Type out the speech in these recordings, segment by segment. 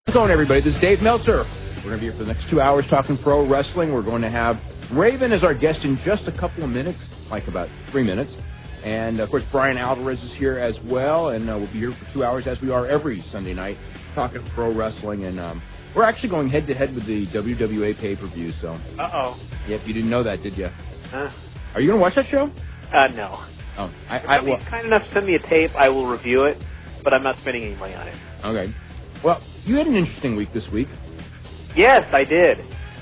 How's it going, everybody? This is Dave Meltzer. We're going to be here for the next 2 hours talking pro wrestling. We're going to have Raven as our guest in just a couple of minutes, like about 3 minutes. And, of course, Bryan Alvarez is here as well, and we'll be here for 2 hours, as we are every Sunday night, talking pro wrestling. And we're actually going head-to-head with the WWA pay-per-view, so... Uh-oh. Yep, you didn't know that, did you? Huh? Are you going to watch that show? No. Oh, If somebody's kind enough to send me a tape, I will review it, but I'm not spending any money on it. Okay. Well, you had an interesting week this week. Yes, I did.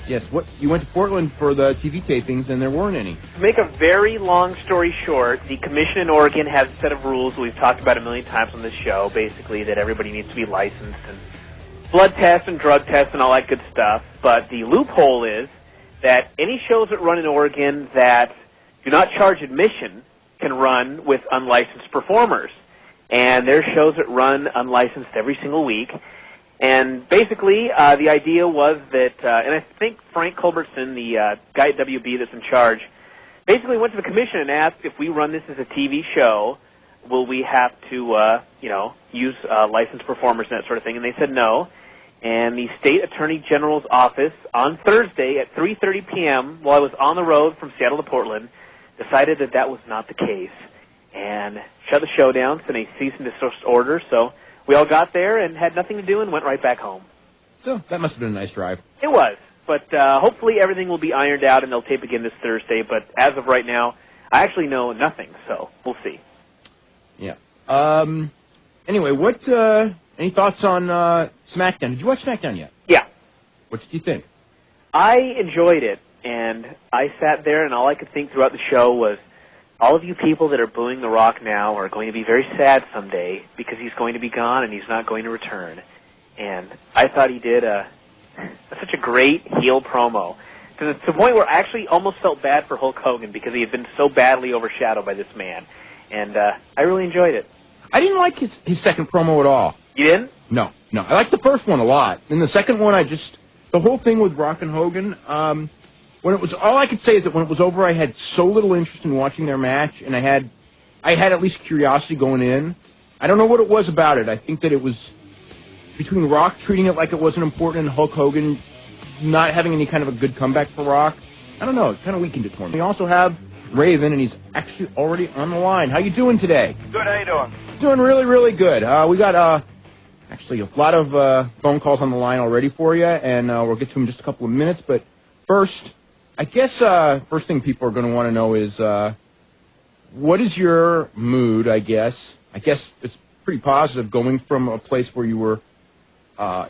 Yes, you went to Portland for the TV tapings, and there weren't any. To make a very long story short, the commission in Oregon has a set of rules we've talked about a million times on this show, basically that everybody needs to be licensed and blood tests and drug tests and all that good stuff. But the loophole is that any shows that run in Oregon that do not charge admission can run with unlicensed performers. And there's shows that run unlicensed every single week. And basically, the idea was that, and I think Frank Culbertson, the guy at WB that's in charge, basically went to the commission and asked if we run this as a TV show, will we have to, use licensed performers and that sort of thing. And they said no. And the State Attorney General's office on Thursday at 3:30 p.m., while I was on the road from Seattle to Portland, decided that that was not the case and shut the show down, sent a cease and desist order. So we all got there and had nothing to do and went right back home. So that must have been a nice drive. It was. But hopefully everything will be ironed out and they'll tape again this Thursday. But as of right now, I actually know nothing, so we'll see. Yeah. Anyway, any thoughts on SmackDown? Did you watch SmackDown yet? Yeah. What did you think? I enjoyed it, and I sat there and all I could think throughout the show was, all of you people that are booing The Rock now are going to be very sad someday because he's going to be gone and he's not going to return. And I thought he did such a great heel promo, to the point where I actually almost felt bad for Hulk Hogan because he had been so badly overshadowed by this man. And I really enjoyed it. I didn't like his second promo at all. You didn't? No. I liked the first one a lot. And the second one, the whole thing with Rock and Hogan, all I could say is that when it was over, I had so little interest in watching their match, and I had at least curiosity going in. I don't know what it was about it. I think that it was between Rock treating it like it wasn't important and Hulk Hogan not having any kind of a good comeback for Rock. I don't know. It kind of weakened it for me. We also have Raven, and he's actually already on the line. How you doing today? Good. How you doing? Doing really, really good. We got actually a lot of phone calls on the line already for you, and we'll get to them in just a couple of minutes. But first, I guess first thing people are going to want to know is what is your mood, I guess it's pretty positive going from a place where you were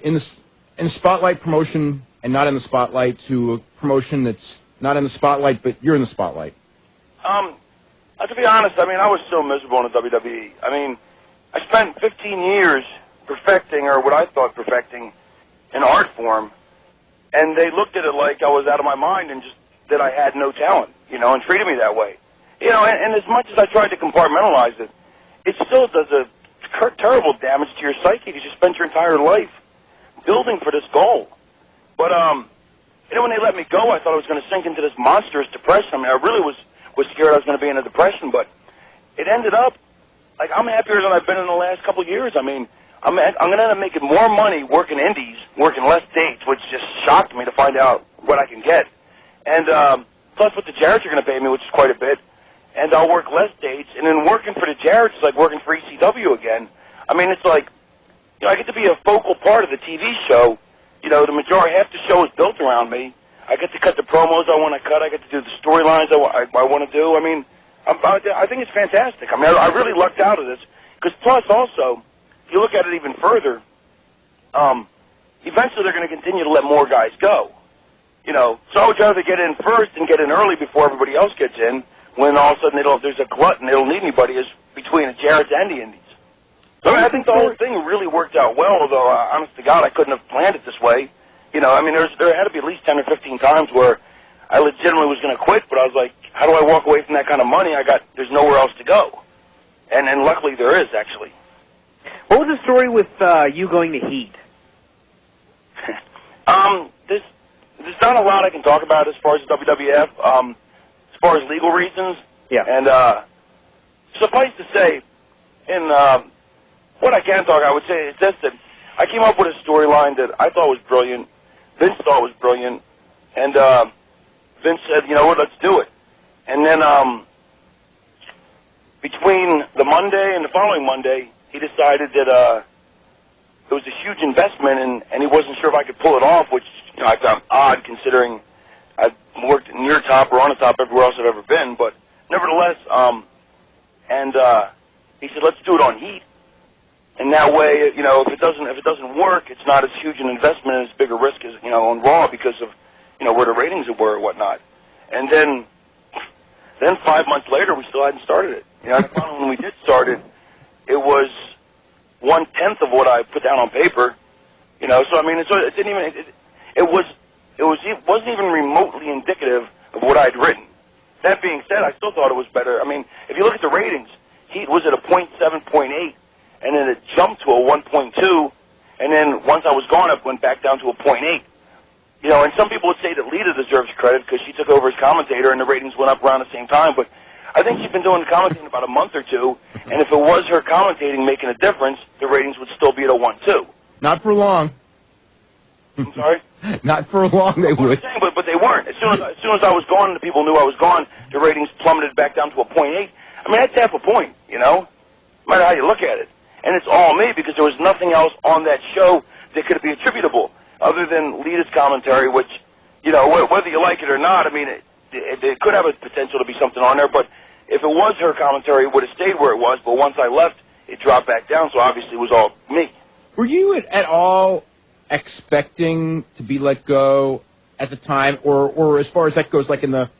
in the spotlight promotion and not in the spotlight to a promotion that's not in the spotlight, but you're in the spotlight. To be honest, I was so miserable in the WWE. I spent 15 years perfecting, or what I thought perfecting, an art form, and they looked at it like I was out of my mind and just that I had no talent, and treated me that way. And as much as I tried to compartmentalize it, it still does a terrible damage to your psyche because you spent your entire life building for this goal. But, when they let me go, I thought I was going to sink into this monstrous depression. I really was scared I was going to be in a depression, but it ended up, I'm happier than I've been in the last couple of years. I'm going to end up making more money working indies, working less dates, which just shocked me to find out what I can get. And plus what the Jarretts are going to pay me, which is quite a bit. And I'll work less dates. And then working for the Jarretts is like working for ECW again. It's like, I get to be a focal part of the TV show. The majority, half the show is built around me. I get to cut the promos I want to cut. I get to do the storylines I want to do. I think it's fantastic. I really lucked out of this. Because plus also, if you look at it even further, eventually they're going to continue to let more guys go. So I would rather get in first and get in early before everybody else gets in, when all of a sudden there's a glut and they don't need anybody between the Jarretts and the Indies. So I think the whole thing really worked out well, although, honest to God, I couldn't have planned it this way. There had to be at least 10 or 15 times where I legitimately was going to quit, but I was like, how do I walk away from that kind of money? There's nowhere else to go. And luckily there is, actually. What was the story with you going to Heat? There's not a lot I can talk about as far as the WWF, as far as legal reasons. Yeah. And suffice to say, in what I can talk, I would say is this, that I came up with a storyline that I thought was brilliant. Vince thought was brilliant. And Vince said, you know what, let's do it. And then between the Monday and the following Monday, he decided that it was a huge investment, and he wasn't sure if I could pull it off, which I found odd considering I've worked near top or on the top everywhere else I've ever been. But nevertheless, he said, let's do it on Heat. And that way, if it doesn't work, it's not as huge an investment and as big a risk as on Raw because of where the ratings were and whatnot. And then 5 months later, we still hadn't started it. Finally, when we did start it, it was 1/10 of what I put down on paper. So I mean, it wasn't even remotely indicative of what I'd written. That being said, I still thought it was better. I mean, if you look at the ratings, Heat was at a 0.7, 0.8, and then it jumped to a 1.2, and then once I was gone, it went back down to a 0.8. And some people would say that Lita deserves credit because she took over as commentator and the ratings went up around the same time, but I think she's been doing commentating about a month or two, and if it was her commentating making a difference, the ratings would still be at a 1.2. Not for long. I'm sorry? Not for long they would. Saying, but they weren't. As soon as I was gone and the people knew I was gone, the ratings plummeted back down to a 0.8. I mean, that's half a point, no matter how you look at it. And it's all me because there was nothing else on that show that could be attributable other than Lita's commentary, which, whether you like it or not, I mean, it could have a potential to be something on there, but if it was her commentary, it would have stayed where it was, but once I left, it dropped back down, so obviously it was all me. Were you at all expecting to be let go at the time, or as far as that goes, like in the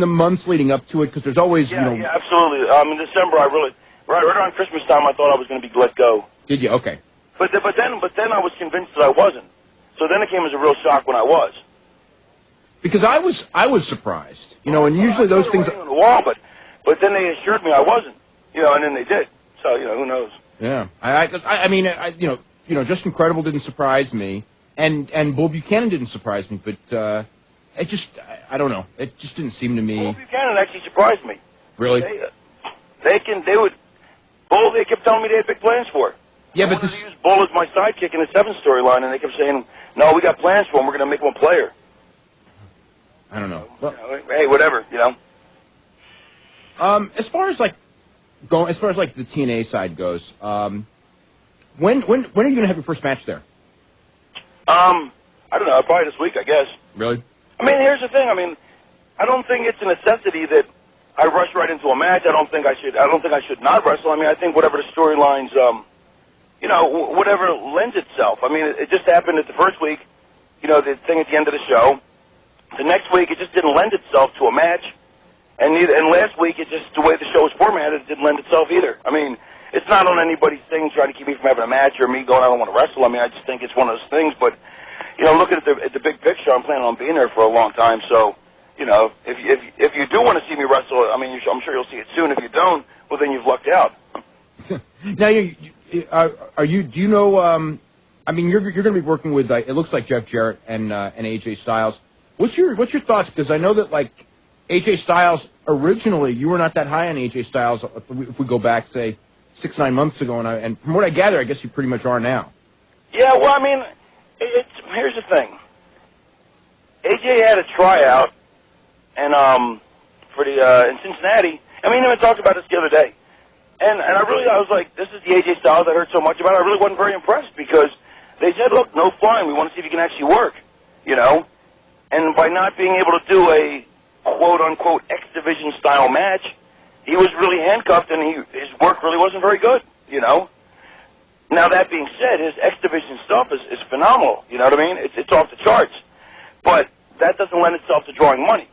months leading up to it, because there's always, Yeah, absolutely. In December, right around Christmas time, I thought I was going to be let go. Did you? Okay. But then I was convinced that I wasn't. So then it came as a real shock when I was. Because I was surprised, and usually those things on the wall, but then they assured me I wasn't, and then they did. So who knows? Yeah, I mean, Just Incredible didn't surprise me, and Bull Buchanan didn't surprise me, but I don't know, it just didn't seem to me. Bull Buchanan actually surprised me. Really? They kept telling me they had big plans for it. Yeah, but they used Bull as my sidekick in the 7 storyline, and they kept saying, "No, we got plans for him. We're going to make him a player." I don't know. Well, hey, whatever, As far as the TNA side goes, when are you going to have your first match there? I don't know. Probably this week, I guess. Really? I mean, here's the thing. I mean, I don't think it's a necessity that I rush right into a match. I don't think I should not wrestle. I mean, I think whatever the storylines, whatever lends itself. I mean, it just happened that the first week, the thing at the end of the show. The next week, it just didn't lend itself to a match. And last week, it just, the way the show was formatted, it didn't lend itself either. I mean, it's not on anybody's thing trying to keep me from having a match or me going, I don't want to wrestle. I mean, I just think it's one of those things. But, looking at the big picture, I'm planning on being there for a long time. So, if you do want to see me wrestle, I mean, I'm sure you'll see it soon. If you don't, well, then you've lucked out. Now, do you know, I mean, you're going to be working with, it looks like Jeff Jarrett and AJ Styles. What's your thoughts? Because I know that, like, AJ Styles, originally, you were not that high on AJ Styles if we go back, say, 6-9 months ago, and from what I gather, I guess you pretty much are now. Yeah, well, I mean, here's the thing. AJ had a tryout and for the in Cincinnati. I mean, I talked about this the other day, and I was like, this is the AJ Styles I heard so much about. I really wasn't very impressed because they said, look, no flying. We want to see if you can actually work, And by not being able to do a quote-unquote X-Division style match, he was really handcuffed, and his work really wasn't very good, Now, that being said, his X-Division stuff is phenomenal, you know what I mean? It's off the charts. But that doesn't lend itself to drawing money.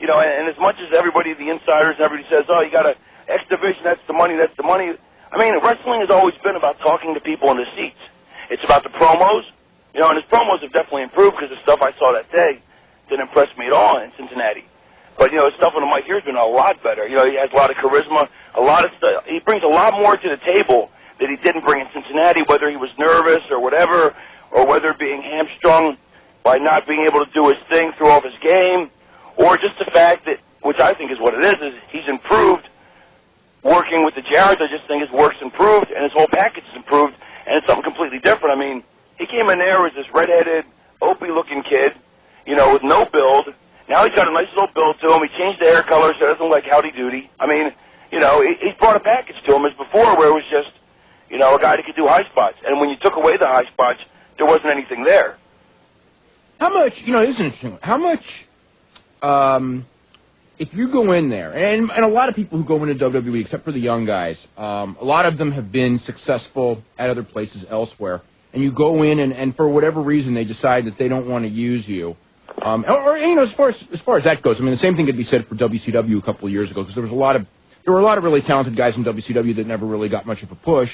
And as much as everybody, the insiders, and everybody says, oh, you got a X-Division, that's the money. I mean, wrestling has always been about talking to people in the seats. It's about the promos, and his promos have definitely improved because the stuff I saw that day didn't impress me at all in Cincinnati. But, his stuff on the mic here has been a lot better. He has a lot of charisma, a lot of stuff. He brings a lot more to the table that he didn't bring in Cincinnati, whether he was nervous or whatever, or whether being hamstrung by not being able to do his thing, threw off his game, or just the fact that, which I think is what it is he's improved working with the Jarretts. I just think his work's improved, and his whole package is improved, and it's something completely different. I mean, He came in there as this redheaded, Opie-looking kid, with no build. Now he's got a nice little build to him. He changed the hair color so it doesn't look like Howdy Doody. I mean, he brought a package to him as before where it was just, a guy that could do high spots. And when you took away the high spots, there wasn't anything there. How much, this is interesting. How much, if you go in there, and a lot of people who go into WWE, except for the young guys, a lot of them have been successful at other places elsewhere, and you go in and for whatever reason they decide that they don't want to use you. As far as that goes, I mean, the same thing could be said for WCW a couple of years ago, because there were a lot of really talented guys in WCW that never really got much of a push.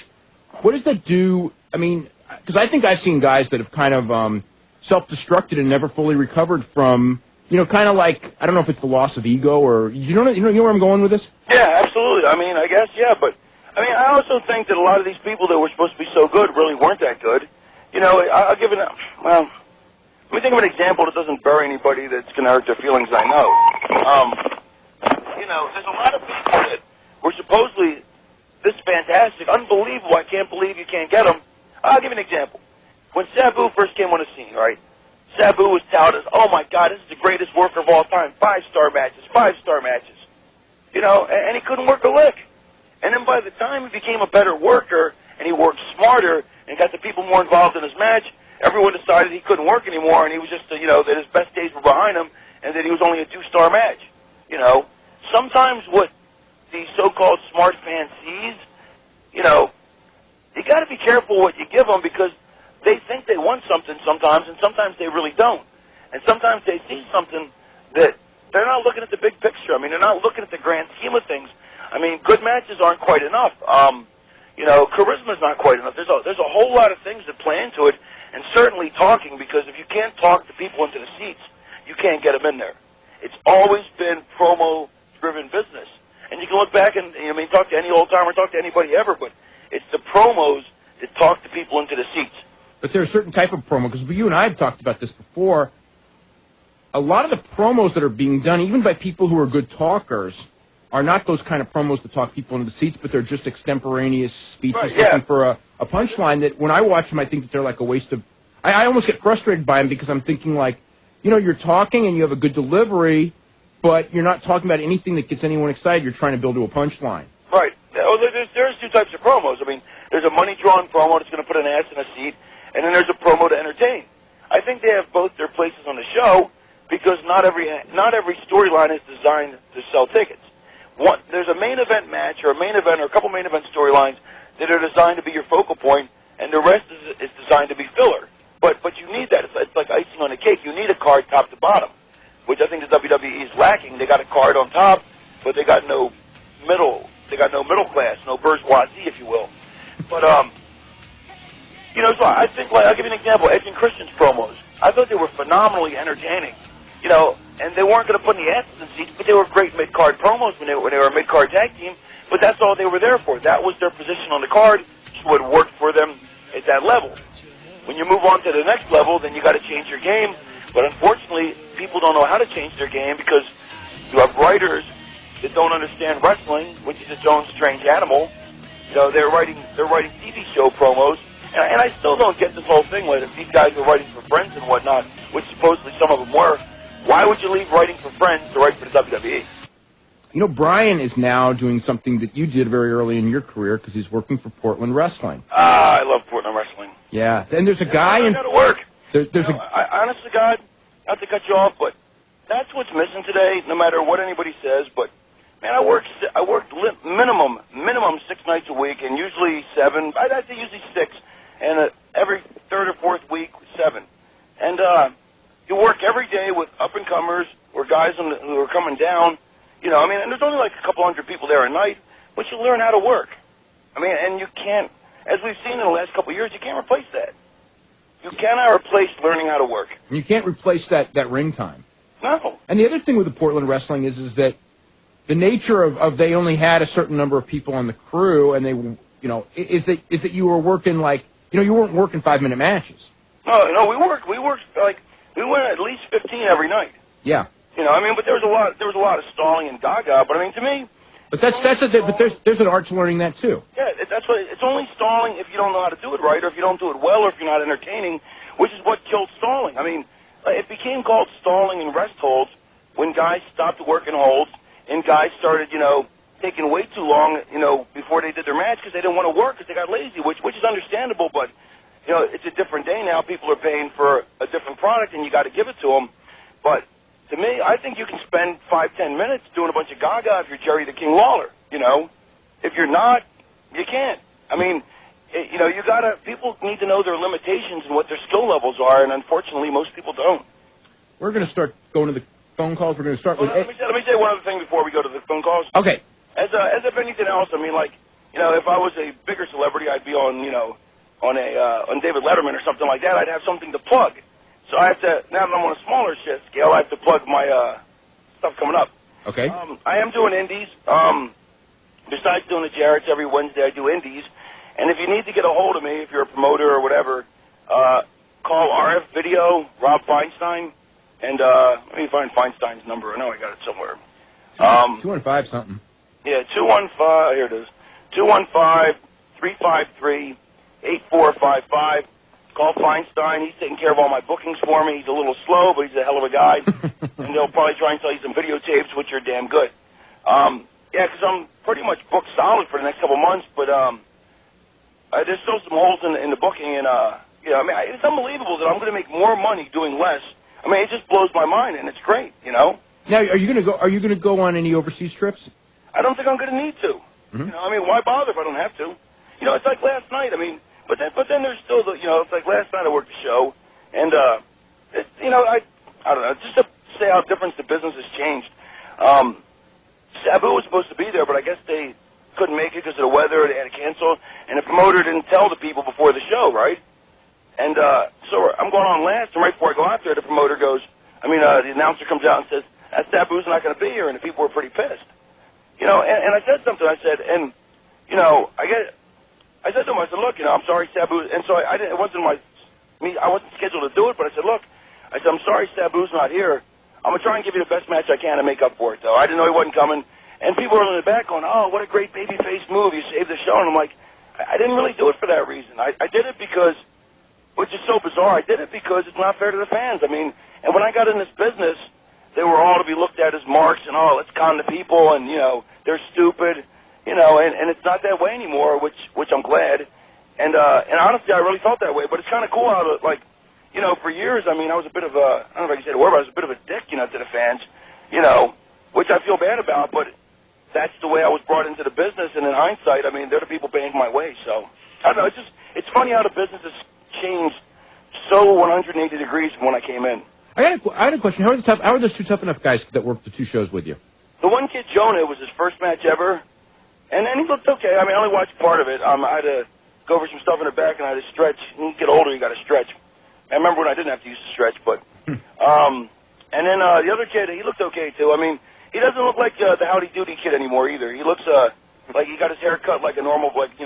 What does that do? I mean, because I think I've seen guys that have kind of self-destructed and never fully recovered from, kind of like, I don't know if it's the loss of ego or, you know where I'm going with this? Yeah, absolutely. I mean, I guess, yeah, but, I also think that a lot of these people that were supposed to be so good really weren't that good. I'll give it, let me think of an example that doesn't bury anybody that's going to hurt their feelings, I know. There's a lot of people that were supposedly this fantastic, unbelievable, I can't believe you can't get them. I'll give you an example. When Sabu first came on the scene, right, Sabu was touted as, oh my God, this is the greatest worker of all time, 5-star matches, and he couldn't work a lick. And then by the time he became a better worker and he worked smarter and got the people more involved in his match, everyone decided he couldn't work anymore, and he was just, that his best days were behind him, and that he was only a 2-star match. Sometimes what the so-called smart fan sees, you got to be careful what you give them, because they think they want something sometimes, and sometimes they really don't. And sometimes they see something that they're not looking at the big picture. I mean, they're not looking at the grand scheme of things. I mean, good matches aren't quite enough. Charisma's not quite enough. There's a whole lot of things that play into it. And certainly talking, because if you can't talk the people into the seats, you can't get them in there. It's always been promo-driven business. And you can look back and, talk to any old-timer, talk to anybody ever, but it's the promos that talk the people into the seats. But there's a certain type of promo, because you and I have talked about this before. A lot of the promos that are being done, even by people who are good talkers, are not those kind of promos that talk people into the seats, but they're just extemporaneous speeches looking for a punchline that when I watch them, I think that they're like a waste of... I almost get frustrated by them because I'm thinking like, you're talking and you have a good delivery, but you're not talking about anything that gets anyone excited. You're trying to build to a punchline. Right. Well, there's two types of promos. I mean, there's a money-drawing promo that's going to put an ass in a seat, and then there's a promo to entertain. I think they have both their places on the show because not every storyline is designed to sell tickets. There's a main event match or a couple main event storylines that are designed to be your focal point, and the rest is designed to be filler. But you need that. It's like icing on the cake. You need a card top to bottom, which I think the WWE is lacking. They got a card on top, but they got no middle. They got no middle class, no bourgeoisie, if you will. But so I think, like, I'll give you an example. Edge and Christian's promos. I thought they were phenomenally entertaining. And they weren't going to put any asses in seats, but they were great mid-card promos when they were a mid-card tag team, but that's all they were there for. That was their position on the card, what worked for them at that level. When you move on to the next level, then you got to change your game, but unfortunately, people don't know how to change their game because you have writers that don't understand wrestling, which is its own strange animal. They're writing TV show promos, and I still don't get this whole thing where these guys are writing for friends and whatnot, which supposedly some of them were. Why would you leave writing for friends to write for the WWE? Bryan is now doing something that you did very early in your career because he's working for Portland Wrestling. I love Portland Wrestling. Yeah, and there's a guy in... I gotta work. Honest to God, not to cut you off, but that's what's missing today, no matter what anybody says, but, man, I worked minimum 6 nights a week, and usually 7, I'd say usually 6, and every third or fourth week, 7. And, you work every day with up-and-comers or guys who are coming down, and there's only like a couple hundred people there a night, but you learn how to work. And you can't, as we've seen in the last couple of years, you can't replace that. You cannot replace learning how to work. You can't replace that ring time. No. And the other thing with the Portland Wrestling is that the nature of they only had a certain number of people on the crew, and they, is that you were working like, you weren't working 5-minute matches. No, we worked like, we went at least 15 every night. Yeah. But there was a lot of stalling and gaga. But to me, But there's an art to learning that too. Yeah, that's what it's only stalling if you don't know how to do it right, or if you don't do it well, or if you're not entertaining, which is what killed stalling. I mean, it became called stalling in rest holds when guys stopped working holds and guys started, taking way too long, before they did their match because they didn't want to work because they got lazy, which is understandable, but it's a different day now. People are paying for a different product, and you got to give it to them. But to me, I think you can spend 5-10 minutes doing a bunch of gaga if you're Jerry the King Lawler. If you're not, you can't. I mean, people need to know their limitations and what their skill levels are, and unfortunately, most people don't. We're going to start going to the phone calls. We're going to start with. Let me say one other thing before we go to the phone calls. Okay. As if anything else, I mean, if I was a bigger celebrity, I'd be on David Letterman or something like that. I'd have something to plug. So I have to, now that I'm on a smaller scale, I have to plug my stuff coming up. Okay. I am doing indies. Besides doing the Jarrett's every Wednesday, I do indies. And if you need to get a hold of me, if you're a promoter or whatever, call RF Video, Rob Feinstein, and let me find Feinstein's number. I know I got it somewhere. 215 something. Yeah, 215, here it is, 215-353-8455. Call Feinstein. He's taking care of all my bookings for me. He's a little slow, but he's a hell of a guy. And they'll probably try and sell you some videotapes, which are damn good. Yeah, because I'm pretty much booked solid for the next couple months, but there's still some holes in the booking, and I mean, it's unbelievable that I'm going to make more money doing less. I mean, it just blows my mind, and it's great, Now, are you going to go on any overseas trips? I don't think I'm going to need to. Mm-hmm. I mean, why bother if I don't have to? It's like last night. I mean, but then there's still the, it's like last night I worked the show, and I don't know, just to say how different the business has changed. Sabu was supposed to be there, but I guess they couldn't make it because of the weather. They had to cancel, and the promoter didn't tell the people before the show, right? And so I'm going on last, and right before I go out there, the promoter goes, the announcer comes out and says, Sabu's not going to be here, and the people were pretty pissed. And I said something. I said, I said to him, I said, look, I'm sorry, Sabu. And so I wasn't scheduled to do it, but I said, look, I'm sorry, Sabu's not here. I'm gonna try and give you the best match I can to make up for it, though. I didn't know he wasn't coming, and people were in the back going, oh, what a great babyface move! You saved the show, and I'm like, I didn't really do it for that reason. I did it because, which is so bizarre. I did it because it's not fair to the fans. I mean, and when I got in this business, they were all to be looked at as marks, and let's con the people, and they're stupid, and it's not that way anymore, which I'm glad, and honestly, I really felt that way. But it's kind of cool how for years, I mean, I was a bit of a, I don't know if I can say the word, but I was a bit of a dick, to the fans, which I feel bad about, but that's the way I was brought into the business, and in hindsight, I mean, they're the people paying my way. So I don't know, it's funny how the business has changed so 180 degrees from when I came in. I had a question. How are those two tough enough guys that worked the two shows with you? The one kid, Jonah, it was his first match ever, and he looked okay. I mean, I only watched part of it. I had to go over some stuff in the back, and I had to stretch. When you get older, you got to stretch. I remember when I didn't have to use the stretch, but and then the other kid, he looked okay too. I mean, he doesn't look like the Howdy Doody kid anymore either. He looks like he got his hair cut like a normal, like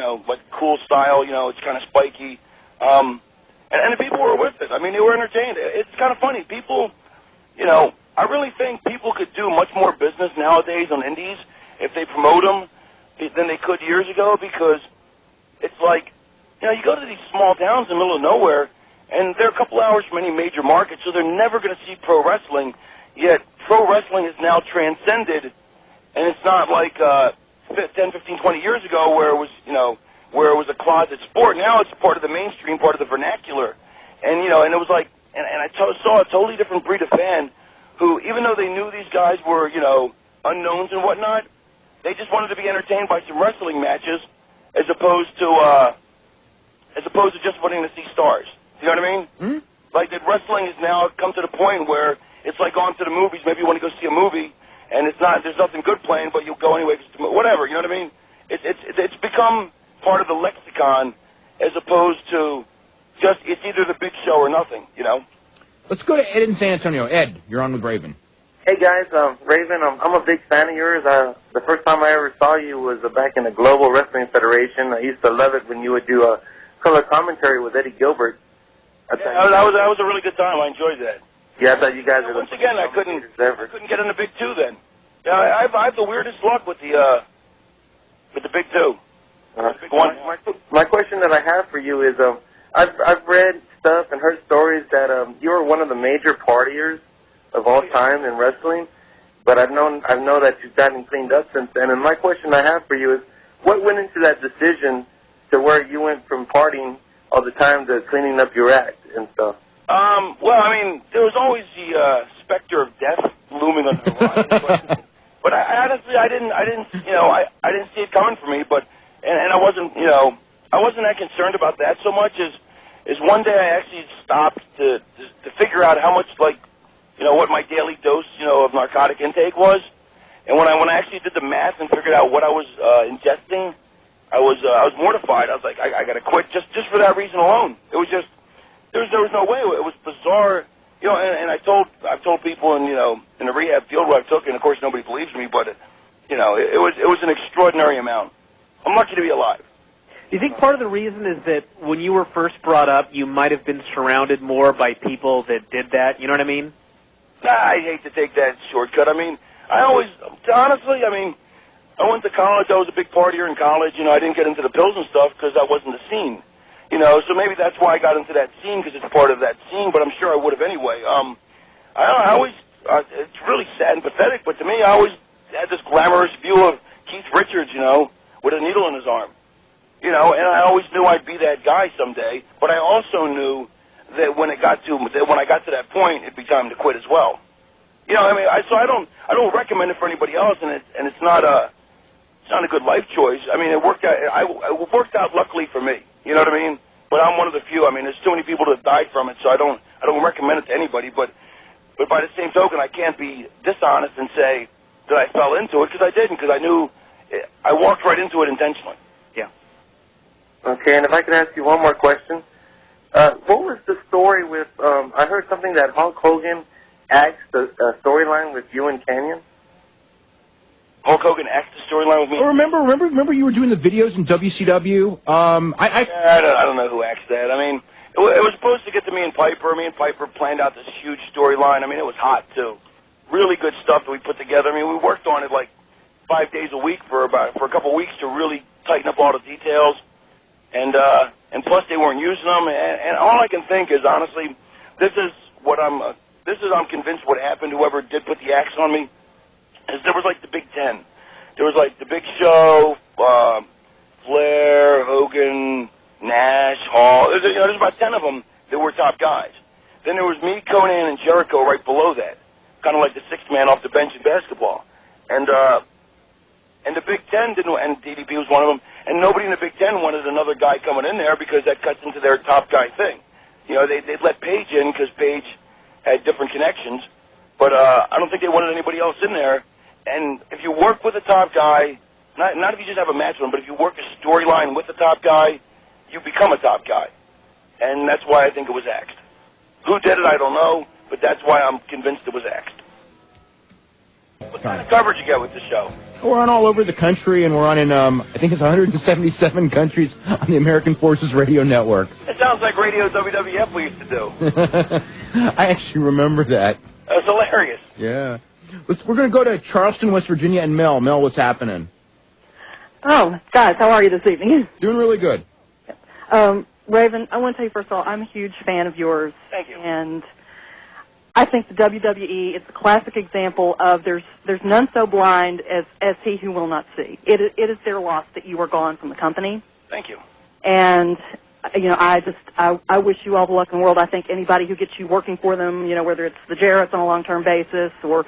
cool style. It's kind of spiky. And the people were with it. I mean, they were entertained. It's kind of funny. People, I really think people could do much more business nowadays on indies if they promote them than they could years ago, because it's like, you go to these small towns in the middle of nowhere, and they're a couple hours from any major market, so they're never going to see pro wrestling, yet pro wrestling is now transcended, and it's not like 10, 15, 20 years ago where it was, where it was a closet sport. Now it's part of the mainstream, part of the vernacular. And, and it was like, and I saw a totally different breed of fan who, even though they knew these guys were, unknowns and whatnot, they just wanted to be entertained by some wrestling matches as opposed to just wanting to see stars. You know what I mean? Mm-hmm. Like that wrestling has now come to the point where it's like going to the movies. Maybe you want to go see a movie, and there's nothing good playing, but you'll go anyway, whatever, you know what I mean? It's become part of the lexicon as opposed to just it's either the big show or nothing, Let's go to Ed in San Antonio. Ed, you're on with Raven. Hey guys, Raven, I'm a big fan of yours. The first time I ever saw you was back in the Global Wrestling Federation. I used to love it when you would do a color commentary with Eddie Gilbert. That was a really good time. I enjoyed that. Yeah, I thought you guys were once again, I couldn't get in the Big Two then. Yeah, I have the weirdest luck with the with the big two. Big one. My question that I have for you is, I've read stuff and heard stories that you were one of the major partiers of all time in wrestling, but I know that you've gotten cleaned up since then. And my question I have for you is, what went into that decision to where you went from partying all the time to cleaning up your act and stuff? Well, I mean, there was always the specter of death looming on the horizon. But I honestly, I didn't, I didn't see it coming for me. But and I wasn't, I wasn't that concerned about that so much as one day I actually stopped to figure out how much, what my daily dose, of narcotic intake was. And when I actually did the math and figured out what I was ingesting, I was mortified. I was like, I got to quit just for that reason alone. It was just there was no way. It was bizarre, And I've told people in the rehab field where I took, and of course nobody believes me, but it was an extraordinary amount. I'm lucky to be alive. Do you think part of the reason is that when you were first brought up, you might have been surrounded more by people that did that? You know what I mean? Nah, I hate to take that shortcut. I mean, honestly, I went to college. I was a big partier in college. I didn't get into the pills and stuff because that wasn't the scene. So maybe that's why I got into that scene, because it's part of that scene, but I'm sure I would have anyway. I don't know, I always, it's really sad and pathetic, but to me, I always had this glamorous view of Keith Richards, with a needle in his arm. And I always knew I'd be that guy someday, but I also knew that when I got to that point, it'd be time to quit as well. So I don't recommend it for anybody else, and it's not a good life choice. It worked out. It worked out luckily for me. You know what I mean? But I'm one of the few. There's too many people that have died from it, so I don't recommend it to anybody. But by the same token, I can't be dishonest and say that I fell into it, because I didn't, because I knew I walked right into it intentionally. Yeah. Okay, and if I could ask you one more question. What was the story with, I heard something that Hulk Hogan axed the storyline with you and Canyon? Hulk Hogan axed the storyline with me? Oh, remember you were doing the videos in WCW? I don't know who axed that. It was supposed to get to me and Piper. Me and Piper planned out this huge storyline. It was hot, too. Really good stuff that we put together. We worked on it 5 days a week for a couple of weeks to really tighten up all the details. And plus they weren't using them. And all I can think is, honestly, I'm convinced what happened, whoever did put the axe on me, is there was the Big Ten. There was the Big Show, Flair, Hogan, Nash, Hall. There's about 10 of them that were top guys. Then there was me, Conan, and Jericho right below that, kind of like the sixth man off the bench in basketball. And the Big Ten didn't, and DDP was one of them, and nobody in the Big Ten wanted another guy coming in there because that cuts into their top guy thing. They'd let Paige in because Paige had different connections, but I don't think they wanted anybody else in there. And if you work with a top guy, not if you just have a match with him, but if you work a storyline with the top guy, you become a top guy. And that's why I think it was axed. Who did it, I don't know, but that's why I'm convinced it was axed. What kind of coverage you get with the show? We're on all over the country, and we're on in, I think it's 177 countries on the American Forces Radio Network. It sounds like Radio WWF we used to do. I actually remember that. That was hilarious. Yeah. We're going to go to Charleston, West Virginia, and Mel. Mel, what's happening? Oh, guys, how are you this evening? Doing really good. Raven, I want to tell you, first of all, I'm a huge fan of yours. Thank you. And I think the WWE is a classic example of there's none so blind as he who will not see. It is their loss that you are gone from the company. Thank you. And I wish you all the luck in the world. I think anybody who gets you working for them, whether it's the Jarretts on a long-term basis or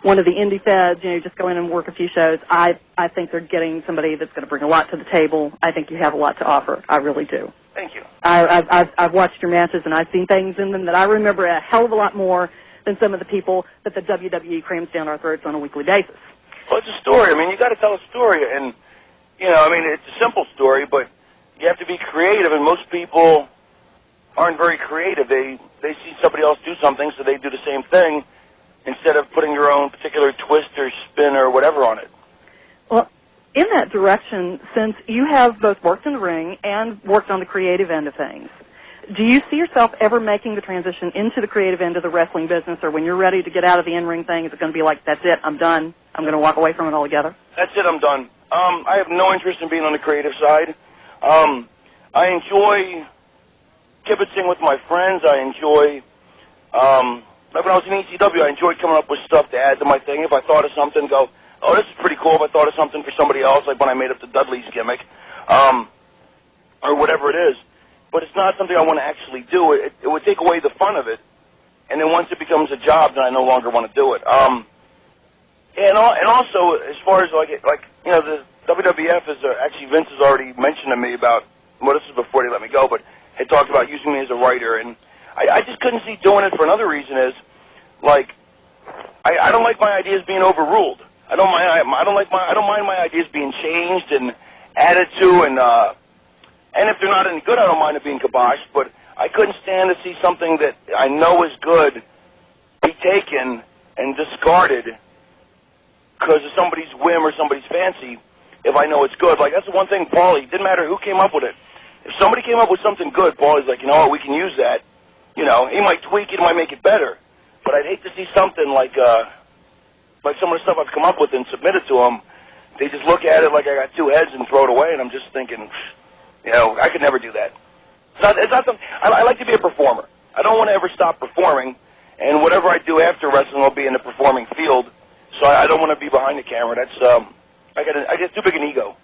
one of the indie feds, just go in and work a few shows. I think they're getting somebody that's going to bring a lot to the table. I think you have a lot to offer. I really do. Thank you. I've watched your matches, and I've seen things in them that I remember a hell of a lot more than some of the people that the WWE crams down our throats on a weekly basis. Well, it's a story. You got to tell a story, and it's a simple story, but you have to be creative, and most people aren't very creative. They see somebody else do something, so they do the same thing instead of putting your own particular twist or spin or whatever on it. Well, in that direction, since you have both worked in the ring and worked on the creative end of things, do you see yourself ever making the transition into the creative end of the wrestling business, or when you're ready to get out of the in-ring thing, is it going to be like, that's it, I'm done, I'm going to walk away from it altogether? That's it, I'm done. I have no interest in being on the creative side. I enjoy kibitzing with my friends. I enjoy, like when I was in ECW, I enjoyed coming up with stuff to add to my thing. If I thought of something, go, oh, this is pretty cool. If I thought of something for somebody else, like when I made up the Dudley's gimmick, or whatever it is. But it's not something I want to actually do. It would take away the fun of it. And then once it becomes a job, then I no longer want to do it. And also, as far as the WWF is actually Vince has already mentioned to me about. Well, this is before they let me go, but had talked about using me as a writer, and I just couldn't see doing it for another reason. Is like I don't like my ideas being overruled. I don't mind my ideas being changed and added to, and if they're not any good, I don't mind it being kiboshed. But I couldn't stand to see something that I know is good be taken and discarded because of somebody's whim or somebody's fancy, if I know it's good. Like, that's the one thing, Paulie, didn't matter who came up with it. If somebody came up with something good, Paulie's like, you know what, we can use that. You know, he might tweak it, might make it better. But I'd hate to see something like some of the stuff I've come up with and submitted to them. They just look at it like I got two heads and throw it away, and I'm just thinking, you know, I could never do that. It's not something, I like to be a performer. I don't want to ever stop performing, and whatever I do after wrestling will be in the performing field. So I don't want to be behind the camera. That's I get too big an ego.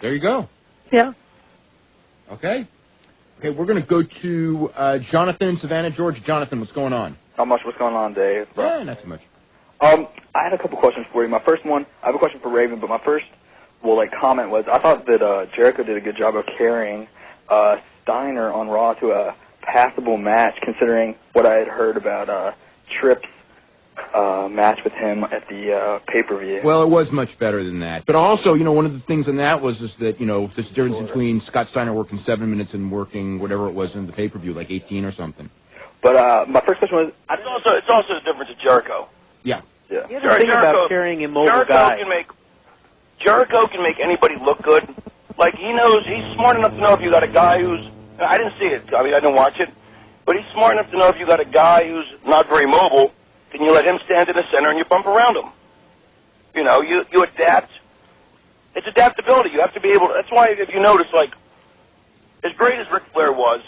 There you go. Yeah. Okay, we're going to go to Jonathan in Savannah, Georgia. Jonathan, what's going on? Not much. What's going on, Dave? Yeah, not too much. I had a couple questions for you. My first one, I have a question for Raven, but my first, comment was I thought that Jericho did a good job of carrying Steiner on Raw to a passable match, considering what I had heard about Tripp's match with him at the pay-per-view. Well, it was much better than that. But also, you know, one of the things in that was that, you know, this difference between Scott Steiner working 7 minutes and working whatever it was in the pay-per-view, like 18 or something. But my first question was... It's also the difference of Jericho. Yeah. You have to think about carrying immobile guys. Jericho can make anybody look good. Like, he's smart enough to know if you got a guy who's... I didn't see it. I mean, I didn't watch it. But he's smart enough to know if you got a guy who's not very mobile, then you let him stand in the center and you bump around him. You know, you adapt. It's adaptability. You have to be able to... That's why, if you notice, like, as great as Ric Flair was,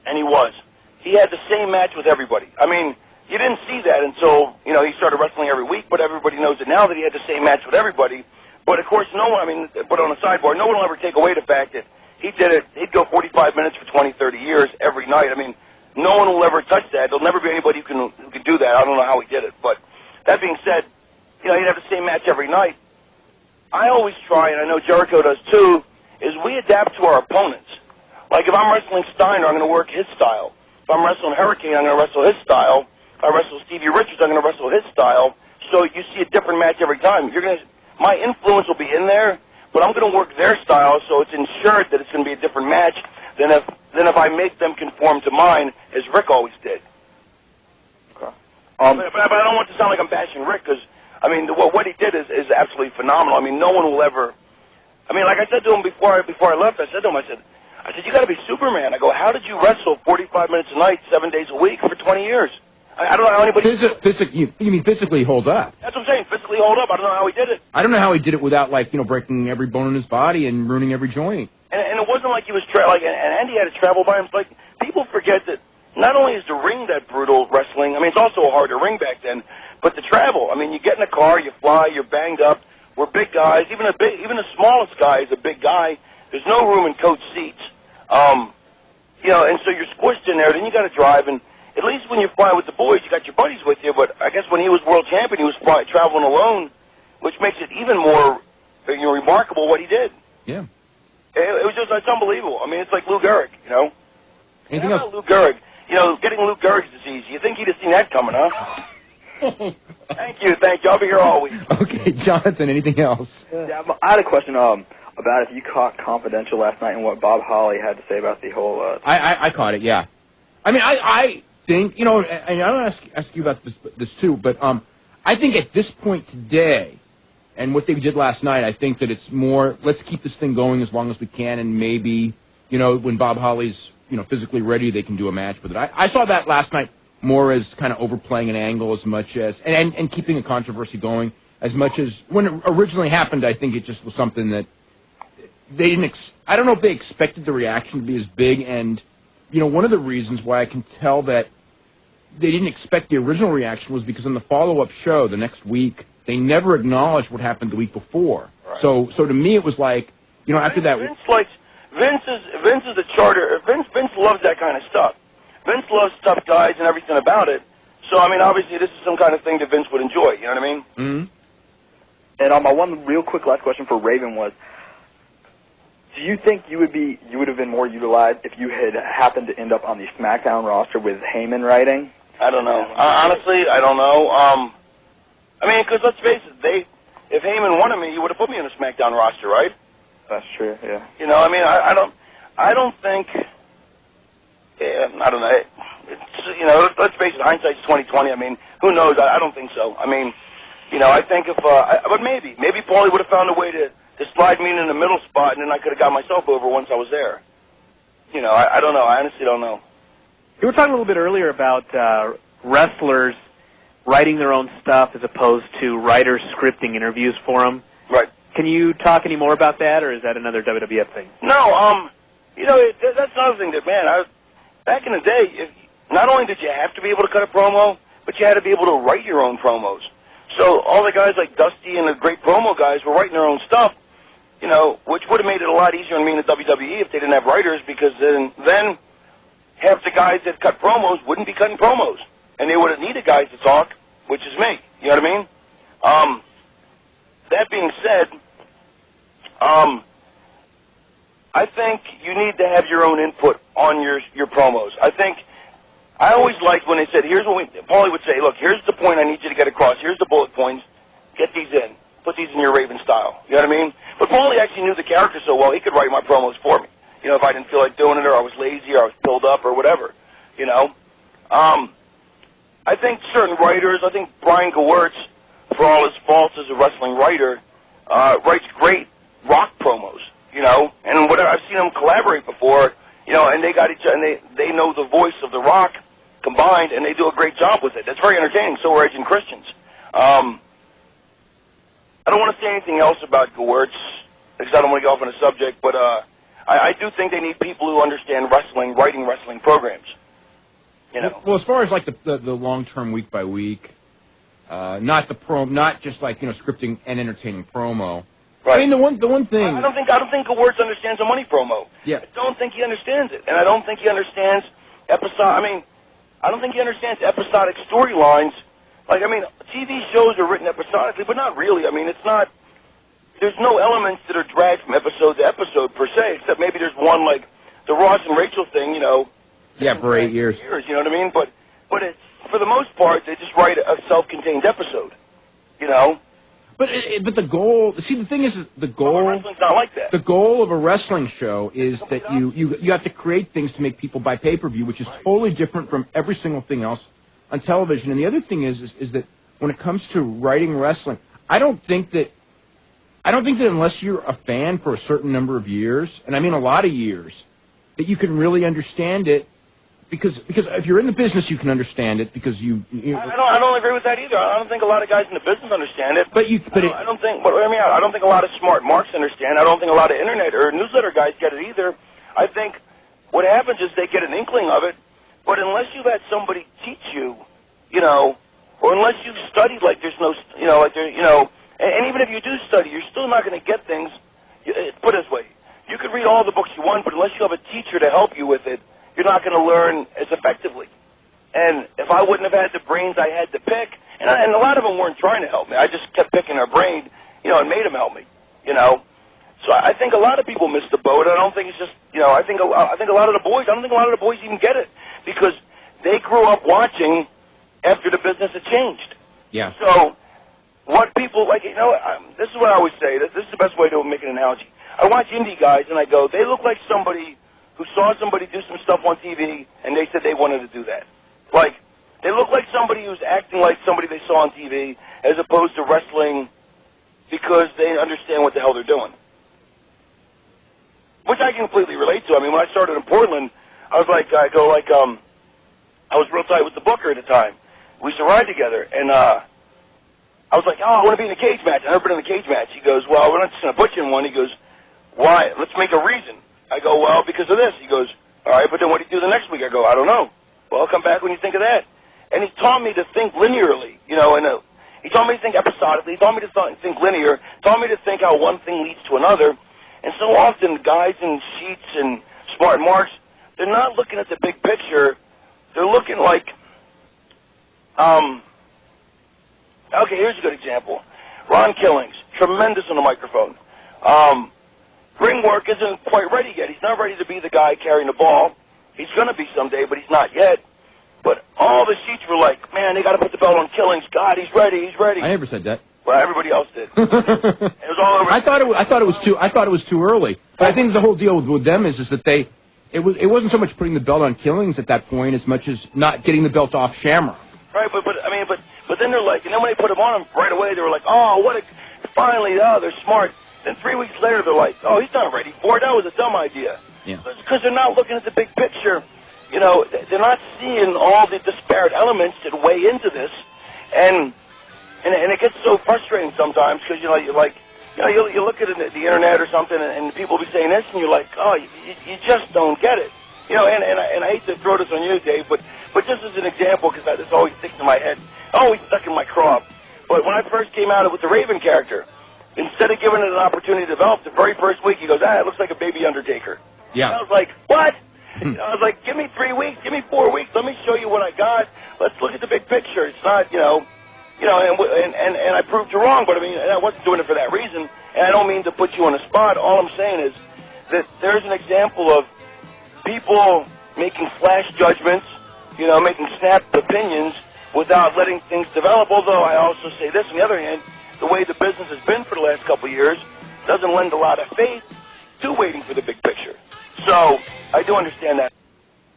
and he had the same match with everybody. I mean, you didn't see that until, you know, he started wrestling every week, but everybody knows it now that he had the same match with everybody. But, of course, but on a sidebar, no one will ever take away the fact that he did it. He'd go 45 minutes for 20, 30 years every night. I mean, no one will ever touch that. There'll never be anybody who can do that. I don't know how he did it. But that being said, you know, he'd have the same match every night. I always try, and I know Jericho does too, is we adapt to our opponents. Like, if I'm wrestling Steiner, I'm going to work his style. If I'm wrestling Hurricane, I'm going to wrestle his style. If I wrestle Stevie Richards, I'm going to wrestle his style. So you see a different match every time. My influence will be in there, but I'm going to work their style, so it's ensured that it's going to be a different match than if I make them conform to mine, as Rick always did. Okay. But I don't want to sound like I'm bashing Rick, because, I mean, what he did is absolutely phenomenal. I mean, no one will ever... I mean, like I said to him before I left, I said, you got to be Superman. I go, how did you wrestle 45 minutes a night, 7 days a week for 20 years? I don't know how anybody... You mean physically hold up? That's what I'm saying, physically hold up. I don't know how he did it. I don't know how he did it without, like, you know, breaking every bone in his body and ruining every joint. And it wasn't like he was and Andy had to travel by him. Like, people forget that not only is the ring that brutal wrestling, I mean, it's also a harder ring back then, but the travel. I mean, you get in a car, you fly, you're banged up. We're big guys. Even the smallest guy is a big guy. There's no room in coach seats. You know, and so you're squished in there. Then you got to drive, and at least when you fly with the boys, you got your buddies with you. But I guess when he was world champion, he was traveling alone, which makes it even more remarkable what he did. Yeah. It was it's unbelievable. I mean, it's like Lou Gehrig, you know. Anything else? Lou Gehrig. You know, getting Lou Gehrig's disease. You think he'd have seen that coming, huh? Thank you. I'll be here all week. Okay, Jonathan, anything else? Yeah, I had a question about if you caught Confidential last night and what Bob Holly had to say about the whole... I caught it, yeah. I mean, I think, you know, and I want to ask you about this too, but I think at this point today, and what they did last night, I think that it's more, let's keep this thing going as long as we can, and maybe, you know, when Bob Holly's, you know, physically ready, they can do a match with it. I saw that last night more as kind of overplaying an angle as much as, and keeping a controversy going, as much as when it originally happened. I think it just was something that they didn't. I don't know if they expected the reaction to be as big, and one of the reasons why I can tell that they didn't expect the original reaction was because in the follow-up show the next week, they never acknowledged what happened the week before. Right. So to me, it was like, after that. Vince is the charter. Vince loves that kind of stuff. Vince loves tough guys and everything about it. So, I mean, obviously, this is some kind of thing that Vince would enjoy. You know what I mean? Mm-hmm. And my one real quick last question for Raven was, do you think you would have been more utilized if you had happened to end up on the SmackDown roster with Heyman writing? I don't know. Honestly, I don't know. I mean, because let's face it, if Heyman wanted me, he would have put me on the SmackDown roster, right? That's true. Yeah. I mean, I don't think. Yeah, I don't know. It's, let's face it, hindsight's 20/20. I mean, who knows? I don't think so. I mean, I think if, but maybe Paulie would have found a way to slide me in the middle spot, and then I could have got myself over once I was there. I don't know. I honestly don't know. You were talking a little bit earlier about wrestlers writing their own stuff as opposed to writers scripting interviews for them. Right. Can you talk any more about that, or is that another WWF thing? No. That's another thing that, man, back in the day, not only did you have to be able to cut a promo, but you had to be able to write your own promos. So all the guys like Dusty and the great promo guys were writing their own stuff, which would have made it a lot easier on me in the WWE if they didn't have writers, because then half the guys that cut promos wouldn't be cutting promos, and they would have needed guys to talk, which is me. You know what I mean? That being said, I think you need to have your own input on your promos. I always liked when they said, Paulie would say, look, here's the point I need you to get across. Here's the bullet points. Get these in. Put these in your Raven style. You know what I mean? But Paulie actually knew the character so well, he could write my promos for me. If I didn't feel like doing it, or I was lazy, or I was filled up, or whatever. I think certain writers, I think Bryan Gewirtz, for all his faults as a wrestling writer, writes great rock promos, and whatever, I've seen them collaborate before, and they got each other, and they know the voice of the Rock combined, and they do a great job with it. That's very entertaining. So are Edge and Christians. I don't want to say anything else about Gewirtz, because I don't want to go off on a subject, but I do think they need people who understand wrestling, writing wrestling programs. Well, as far as like the long-term week by week, not just like scripting and entertaining promo. Right. I mean, the one thing. I don't think Gewirtz understands a money promo. Yeah. I don't think he understands it, and I don't think he understands I don't think he understands episodic storylines. TV shows are written episodically, but not really. I mean, it's not. There's no elements that are dragged from episode to episode per se, except maybe there's one like the Ross and Rachel thing. Yeah, for 8 years. You know what I mean? But it's, for the most part, they just write a self-contained episode. But the goal. See, the thing is, the goal. Wrestling's not like that. The goal of a wrestling show is that you have to create things to make people buy pay-per-view, which is totally different from every single thing else on television. And the other thing is that when it comes to writing wrestling, I don't think that unless you're a fan for a certain number of years, and I mean a lot of years, that you can really understand it. Because if you're in the business, you can understand it. Because I don't agree with that either. I don't think a lot of guys in the business understand it. I don't think a lot of smart marks understand. I don't think a lot of internet or newsletter guys get it either. I think what happens is they get an inkling of it, but unless you've had somebody teach you, or unless you've studied like there's no, and even if you do study, you're still not going to get things. Put it this way, you could read all the books you want, but unless you have a teacher to help you with it, you're not going to learn as effectively. And if I wouldn't have had the brains I had to pick, and a lot of them weren't trying to help me, I just kept picking their brain, and made them help me, So I think a lot of people miss the boat. I don't think it's just, I think a lot of the boys, I don't think a lot of the boys even get it, because they grew up watching after the business had changed. Yeah. So what people, this is what I always say, this is the best way to make an analogy. I watch indie guys, and I go, they look like somebody who saw somebody do some stuff on TV, and they said they wanted to do that. They look like somebody who's acting like somebody they saw on TV, as opposed to wrestling because they understand what the hell they're doing. Which I can completely relate to. I mean, when I started in Portland, I was I was real tight with the booker at the time. We used to ride together, and I was like, oh, I want to be in a cage match. I've never been in a cage match. He goes, well, we're not just going to put you in one. He goes, why? Let's make a reason. I go, well, because of this. He goes, all right, but then what do you do the next week? I go, I don't know. Well, come back when you think of that. And he taught me to think linearly, you know, and he taught me to think episodically. He taught me to think linear. Taught me to think how one thing leads to another. And so often, guys in sheets and smart marks, they're not looking at the big picture. They're looking like, okay, here's a good example. Ron Killings, tremendous on the microphone. Ring work isn't quite ready yet. He's not ready to be the guy carrying the ball. He's going to be someday, but he's not yet. But all the sheets were like, man, they got to put the belt on Killings. God, he's ready. He's ready. I never said that. Well, everybody else did. It was all over. I thought it was too early. But I think the whole deal with them is that it wasn't so much putting the belt on Killings at that point as much as not getting the belt off Shamrock. Right, but then they're like, and then when they put him on him right away, they were like, oh, finally, they're smart. Then 3 weeks later, they're like, oh, he's not ready for it. That was a dumb idea. Yeah. Because they're not looking at the big picture. You know, they're not seeing all the disparate elements that weigh into this, and it gets so frustrating sometimes because you look at the internet or something, and people will be saying this, and you're like, oh, you just don't get it. You know, and I hate to throw this on you, Dave, but just as an example, because this always sticks in my head, always stuck in my craw. But when I first came out with the Raven character, instead of giving it an opportunity to develop, the very first week he goes, it looks like a baby Undertaker. Yeah. And I was like, what? I was like, give me 3 weeks, give me 4 weeks, let me show you what I got. Let's look at the big picture. It's not, and I proved you wrong, but I mean, I wasn't doing it for that reason, and I don't mean to put you on the spot. All I'm saying is that there's an example of people making flash judgments, making snap opinions without letting things develop, although I also say this, on the other hand, the way the business has been for the last couple of years doesn't lend a lot of faith to waiting for the big picture. So, I do understand that.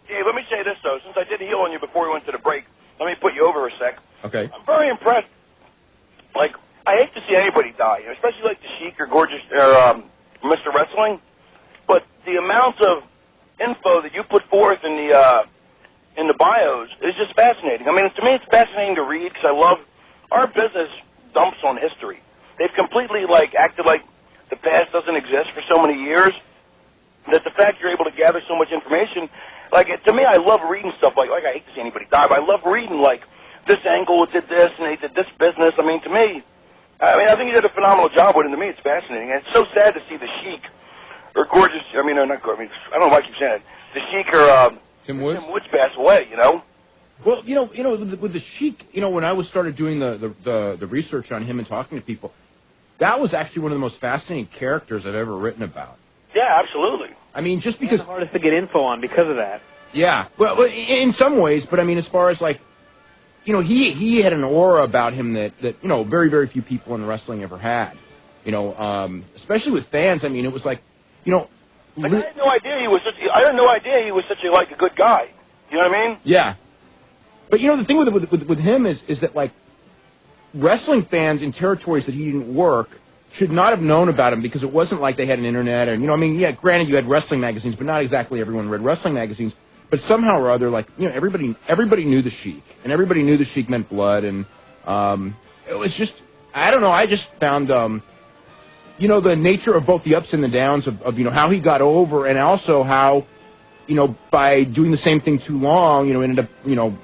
Hey, let me say this, though. Since I did heal on you before we went to the break, let me put you over a sec. Okay. I'm very impressed. Like, I hate to see anybody die, especially like the Sheik or Mr. Wrestling, but the amount of info that you put forth in the bios is just fascinating. I mean, to me, it's fascinating to read because I love our business dumps on history. They've completely, acted like the past doesn't exist for so many years that the fact you're able to gather so much information, to me, I love reading stuff like I hate to see anybody die, but I love reading, this angle did this and they did this business. I mean, to me, I think you did a phenomenal job with it. To me, it's fascinating. And it's so sad to see the Sheik or not Gorgeous, I don't know why I keep saying it. The Sheik or Tim Woods pass away, Well, with the Sheik, when I started doing the research on him and talking to people, that was actually one of the most fascinating characters I've ever written about. Yeah, absolutely. I mean, just because the hardest to get info on because of that. Yeah, well, in some ways, but I mean, as far as he had an aura about him that very, very few people in wrestling ever had. Especially with fans. I mean, it was I had no idea he was such a good guy. You know what I mean? Yeah. But the thing with him is that wrestling fans in territories that he didn't work should not have known about him because it wasn't like they had an internet and granted you had wrestling magazines, but not exactly everyone read wrestling magazines. But somehow or other, everybody knew the Sheik, and everybody knew the Sheik meant blood, and it was just, I don't know, I just found the nature of both the ups and the downs of how he got over, and also how by doing the same thing too long, ended up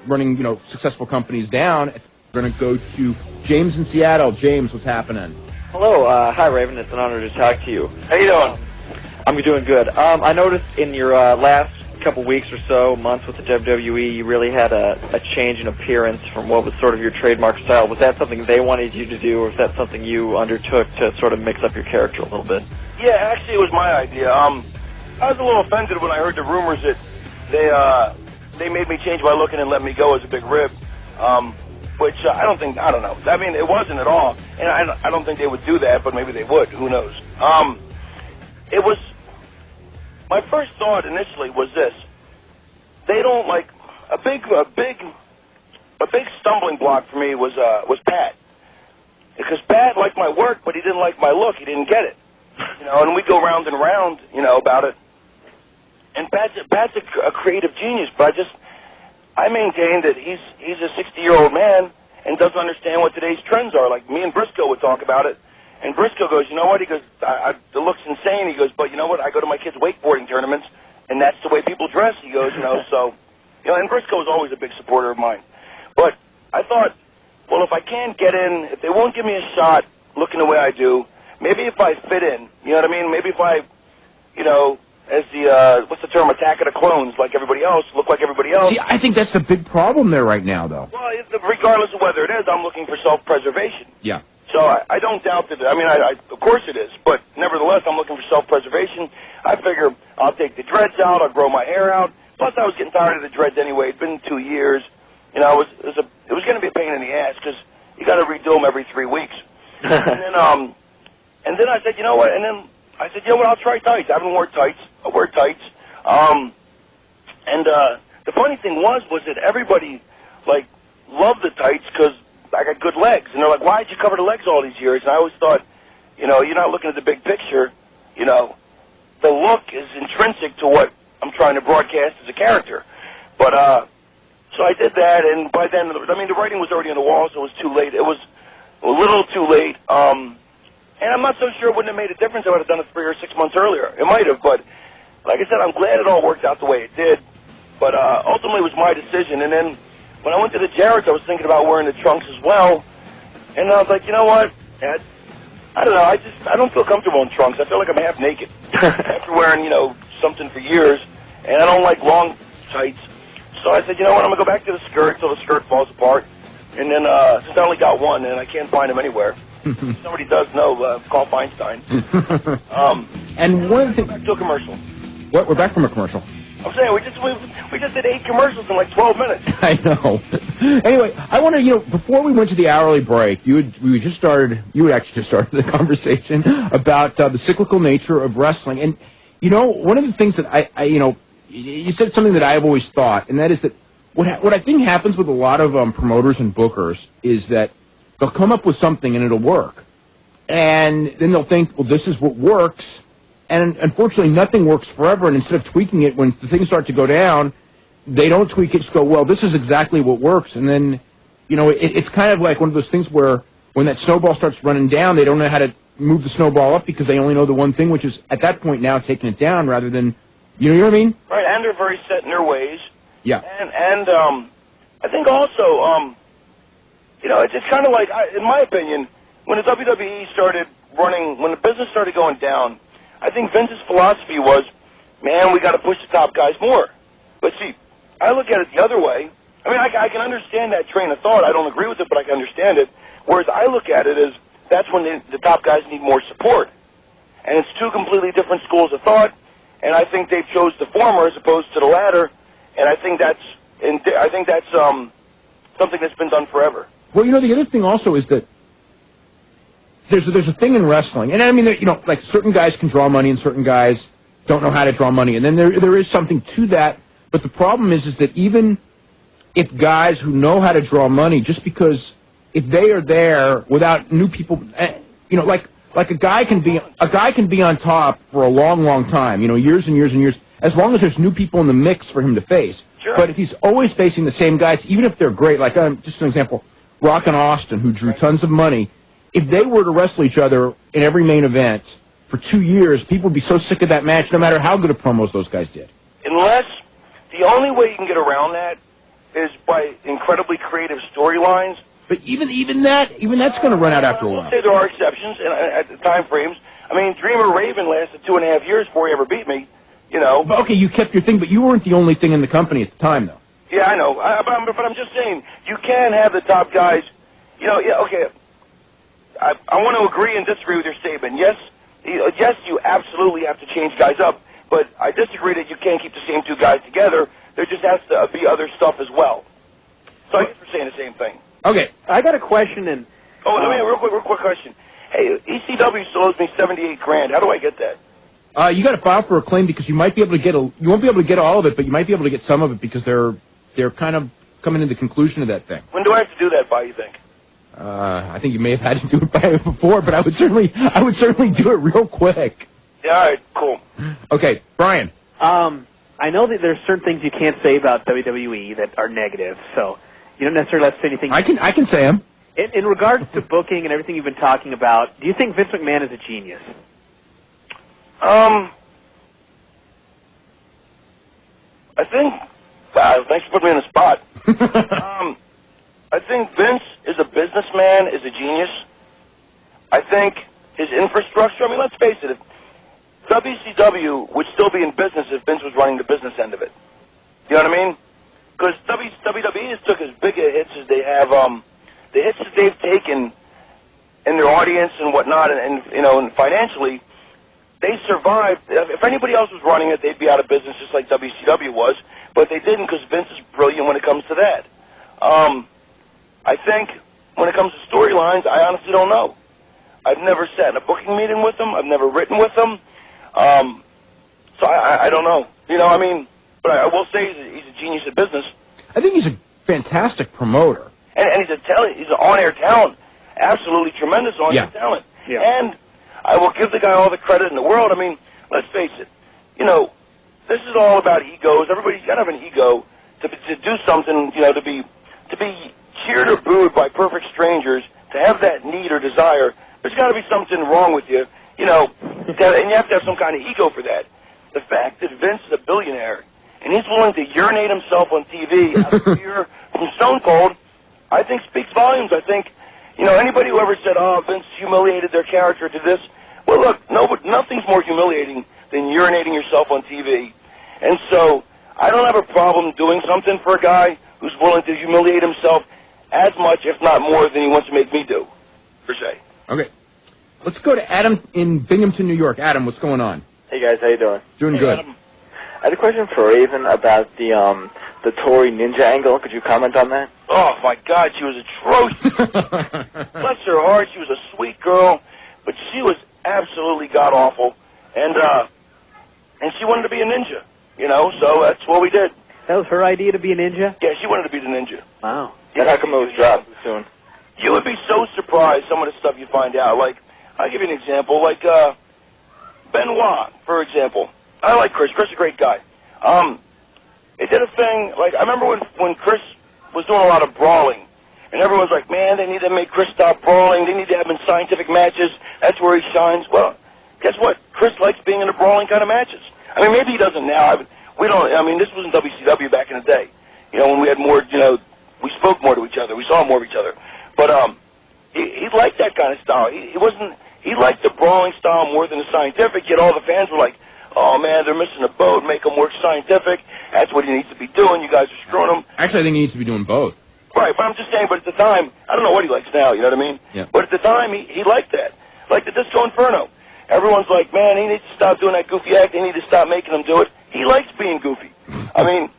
running successful companies down. We're going to go to James in Seattle. James, what's happening? Hello, hi Raven. It's an honor to talk to you. How you doing? I'm doing good. I noticed in your last couple weeks or so, months with the WWE, you really had a change in appearance from what was sort of your trademark style. Was that something they wanted you to do, or was that something you undertook to sort of mix up your character a little bit? Yeah, actually, it was my idea. I was a little offended when I heard the rumors that they made me change my look and let me go as a big rib. Which I don't know. I mean, it wasn't at all. And I don't think they would do that, but maybe they would. Who knows? It was, my first thought initially was this. They don't a big stumbling block for me was Pat. Because Pat liked my work, but he didn't like my look. He didn't get it. And we go round and round, about it. And Pat's a creative genius, but I maintain that he's a 60-year-old man, and doesn't understand what today's trends are. Like me and Briscoe would talk about it, and Briscoe goes, you know what? He goes, it looks insane. He goes, but you know what? I go to my kids' wakeboarding tournaments, and that's the way people dress. He goes, and Briscoe was always a big supporter of mine. But I thought, well, if I can't get in, if they won't give me a shot looking the way I do, maybe if I fit in, you know what I mean? Maybe if I, as the, what's the term, attack of the clones, like everybody else, look like everybody else. See, I think that's the big problem there right now, though. Well, regardless of whether it is, I'm looking for self-preservation. Yeah. So I don't doubt that. I mean, of course it is, but nevertheless, I'm looking for self-preservation. I figure I'll take the dreads out, I'll grow my hair out. Plus, I was getting tired of the dreads anyway. It'd been 2 years. It was going to be a pain in the ass because you got to redo them every 3 weeks. and then I said, you know what? And then I said, you know what? I'll try tights. I haven't worn tights. I'll wear tights. The funny thing was that everybody loved the tights because I got good legs, and they're like, why did you cover the legs all these years? And I always thought, you're not looking at the big picture. The look is intrinsic to what I'm trying to broadcast as a character. But so I did that, and by then, I mean, the writing was already on the wall, so it was too late. It was a little too late. And I'm not so sure it wouldn't have made a difference if I would have done it 3 or 6 months earlier. It might have, but like I said, I'm glad it all worked out the way it did. But ultimately, it was my decision. And then when I went to the Jarrett's, I was thinking about wearing the trunks as well. And I was like, you know what? I don't know. I don't feel comfortable in trunks. I feel like I'm half naked after wearing, something for years. And I don't like long tights. So I said, you know what? I'm going to go back to the skirt until the skirt falls apart. And then since I only got one, and I can't find them anywhere. If somebody does know, call Feinstein. And one of the things... Back to a commercial. What? We're back from a commercial. I'm saying, we just did 8 commercials in like 12 minutes. I know. Anyway, I want to, before we went to the hourly break, you had actually just started the conversation about the cyclical nature of wrestling. And, one of the things that you said something that I've always thought, and that is that what I think happens with a lot of promoters and bookers is that they'll come up with something and it'll work. And then they'll think, well, this is what works. And unfortunately, nothing works forever. And instead of tweaking it, when the things start to go down, they don't tweak it. Just go, well, this is exactly what works. And then, it's kind of like one of those things where when that snowball starts running down, they don't know how to move the snowball up because they only know the one thing, which is at that point now taking it down rather than, you know what I mean? Right, and they're very set in their ways. Yeah. And I think also, it's kind of like, in my opinion, when the WWE started running, when the business started going down, I think Vince's philosophy was, man, we got to push the top guys more. But see, I look at it the other way. I mean, I can understand that train of thought. I don't agree with it, but I can understand it. Whereas I look at it as that's when the top guys need more support. And it's two completely different schools of thought, and I think they've chose the former as opposed to the latter. And I think that's something that's been done forever. Well, the other thing also is that there's a thing in wrestling, and I mean, like certain guys can draw money and certain guys don't know how to draw money, and then there is something to that. But the problem is that even if guys who know how to draw money, just because if they are there without new people, like a guy can be on top for a long time, years and years and years, as long as there's new people in the mix for him to face. Sure. But if he's always facing the same guys, even if they're great, like just an example, Rock and Austin, who drew tons of money, if they were to wrestle each other in every main event for 2 years, people would be so sick of that match, no matter how good of promos those guys did. Unless the only way you can get around that is by incredibly creative storylines. But even that's going to run out after a while. I'll say there are exceptions at the time frames. I mean, Dreamer Raven lasted 2.5 years before he ever beat me. But okay, you kept your thing, but you weren't the only thing in the company at the time, though. Yeah, I know. But I'm just saying, you can have the top guys. Okay. I want to agree and disagree with your statement. Yes, you absolutely have to change guys up, but I disagree that you can't keep the same two guys together. There just has to be other stuff as well. So I guess we're saying the same thing. Okay. I got a question. Let me real quick question. Hey, ECW still owes me $78,000. How do I get that? You got to file for a claim because you might be able to get you won't be able to get all of it, but you might be able to get some of it because they're kind of coming to the conclusion of that thing. When do I have to do that by, you think? I think you may have had to do it by before, but I would certainly do it real quick. Yeah, all right, cool. Okay, Bryan. I know that there's certain things you can't say about WWE that are negative. So, You don't necessarily have to say anything. I can say him. In regards to booking and everything you've been talking about, do you think Vince McMahon is a genius? I think. Wow, thanks for putting me on the spot. I think Vince is a businessman, is a genius. I think his infrastructure. I mean, let's face it. WCW would still be in business if Vince was running the business end of it. You know what I mean? Because WWE has took as big a hits as they have. The hits that they've taken in their audience and whatnot, and financially, they survived. If anybody else was running it, they'd be out of business just like WCW was. But they didn't because Vince is brilliant when it comes to that. I think when it comes to storylines, I honestly don't know. I've never sat in a booking meeting with him. I've never written with him. So I don't know. But I will say he's a genius at business. I think he's a fantastic promoter. And he's he's an on-air talent. Absolutely tremendous on-air talent. Yeah. And I will give the guy all the credit in the world. I mean, let's face it. This is all about egos. Everybody's got to have an ego to do something, to be cheered or booed by perfect strangers, to have that need or desire. There's got to be something wrong with you, and you have to have some kind of ego for that. The fact that Vince is a billionaire and he's willing to urinate himself on TV out of fear from Stone Cold, I think speaks volumes. I think, anybody who ever said, oh, Vince humiliated their character to this, well, look, nothing's more humiliating than urinating yourself on TV. And so I don't have a problem doing something for a guy who's willing to humiliate himself as much, if not more, than he wants to make me do, per se. Okay. Let's go to Adam in Binghamton, New York. Adam, what's going on? Hey, guys. How you doing? Doing good. Adam. I had a question for Raven about the Tory Ninja angle. Could you comment on that? Oh, my God, she was atrocious. Bless her heart, she was a sweet girl, but she was absolutely god-awful. And she wanted to be a ninja, so that's what we did. That was her idea to be a ninja? Yeah, she wanted to be the ninja. Wow. And how come it was dropped soon? You would be so surprised some of the stuff you find out. Like, I'll give you an example. Like, Benoit, for example. I like Chris. Chris is a great guy. They did a thing, like, I remember when Chris was doing a lot of brawling, and everyone's like, man, they need to make Chris stop brawling. They need to have him in scientific matches. That's where he shines. Well, guess what? Chris likes being in the brawling kind of matches. I mean, maybe he doesn't now. This wasn't WCW back in the day. When we had more, we spoke more to each other. We saw more of each other. But he liked that kind of style. He liked the brawling style more than the scientific. Yet all the fans were like, oh, man, they're missing a boat. Make him work scientific. That's what he needs to be doing. You guys are screwing him. Actually, I think he needs to be doing both. Right, but I'm just saying, but at the time, I don't know what he likes now, you know what I mean? Yeah. But at the time, he liked that. Like the Disco Inferno. Everyone's like, man, he needs to stop doing that goofy act. They need to stop making him do it. He likes being goofy. I mean,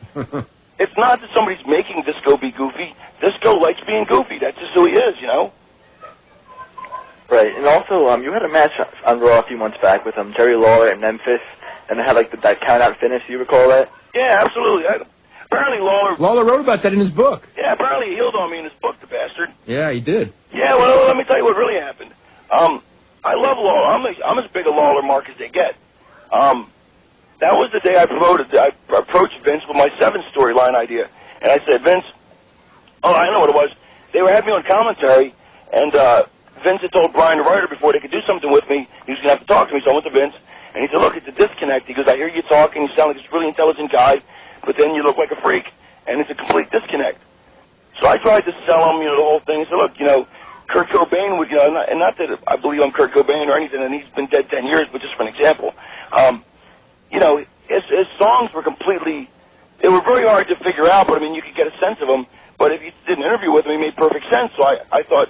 it's not that somebody's making Disco be goofy. Disco likes being goofy. That's just who he is, Right, and also, you had a match on Raw a few months back with Jerry Lawler in Memphis, and they had that count-out finish. Do you recall that? Yeah, absolutely. Apparently Lawler wrote about that in his book. Yeah, apparently he healed on me in his book, the bastard. Yeah, he did. Yeah, well, let me tell you what really happened. I love Lawler. I'm as big a Lawler mark as they get. That was the day I approached Vince with my 7 storyline idea. And I said, Vince, I know what it was. They were having me on commentary, and Vince had told Bryan, the writer, before they could do something with me, he was going to have to talk to me. So I went to Vince, and he said, look, it's a disconnect. He goes, I hear you talking. You sound like this really intelligent guy, but then you look like a freak, and it's a complete disconnect. So I tried to sell him, the whole thing. He said, look, Kurt Cobain would, and not that I believe I'm Kurt Cobain or anything, and he's been dead 10 years, but just for an example, his songs were they were very hard to figure out, but you could get a sense of them. But if you did an interview with him, he made perfect sense. So I thought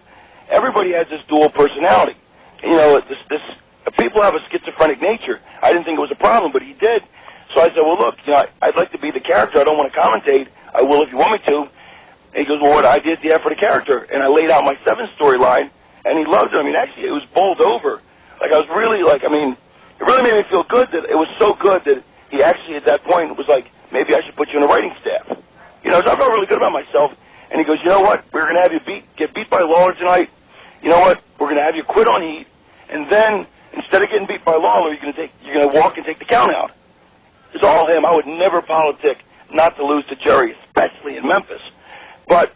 everybody has this dual personality. People have a schizophrenic nature. I didn't think it was a problem, but he did. So I said, well, look, I'd like to be the character. I don't want to commentate. I will if you want me to. And he goes, well, what ideas do you have for the character? And I laid out my 7 storyline, and he loved it. Actually, it was bowled over. Like, I was really, it really made me feel good that it was so good that he actually, at that point, was like, maybe I should put you in a writing staff. So I felt really good about myself. And he goes, you know what? We're going to have you get beat by Lawler tonight. You know what? We're going to have you quit on Heat. And then, instead of getting beat by Lawler, you're going to walk and take the count out. It's all him. I would never politic not to lose to Jerry, especially in Memphis. But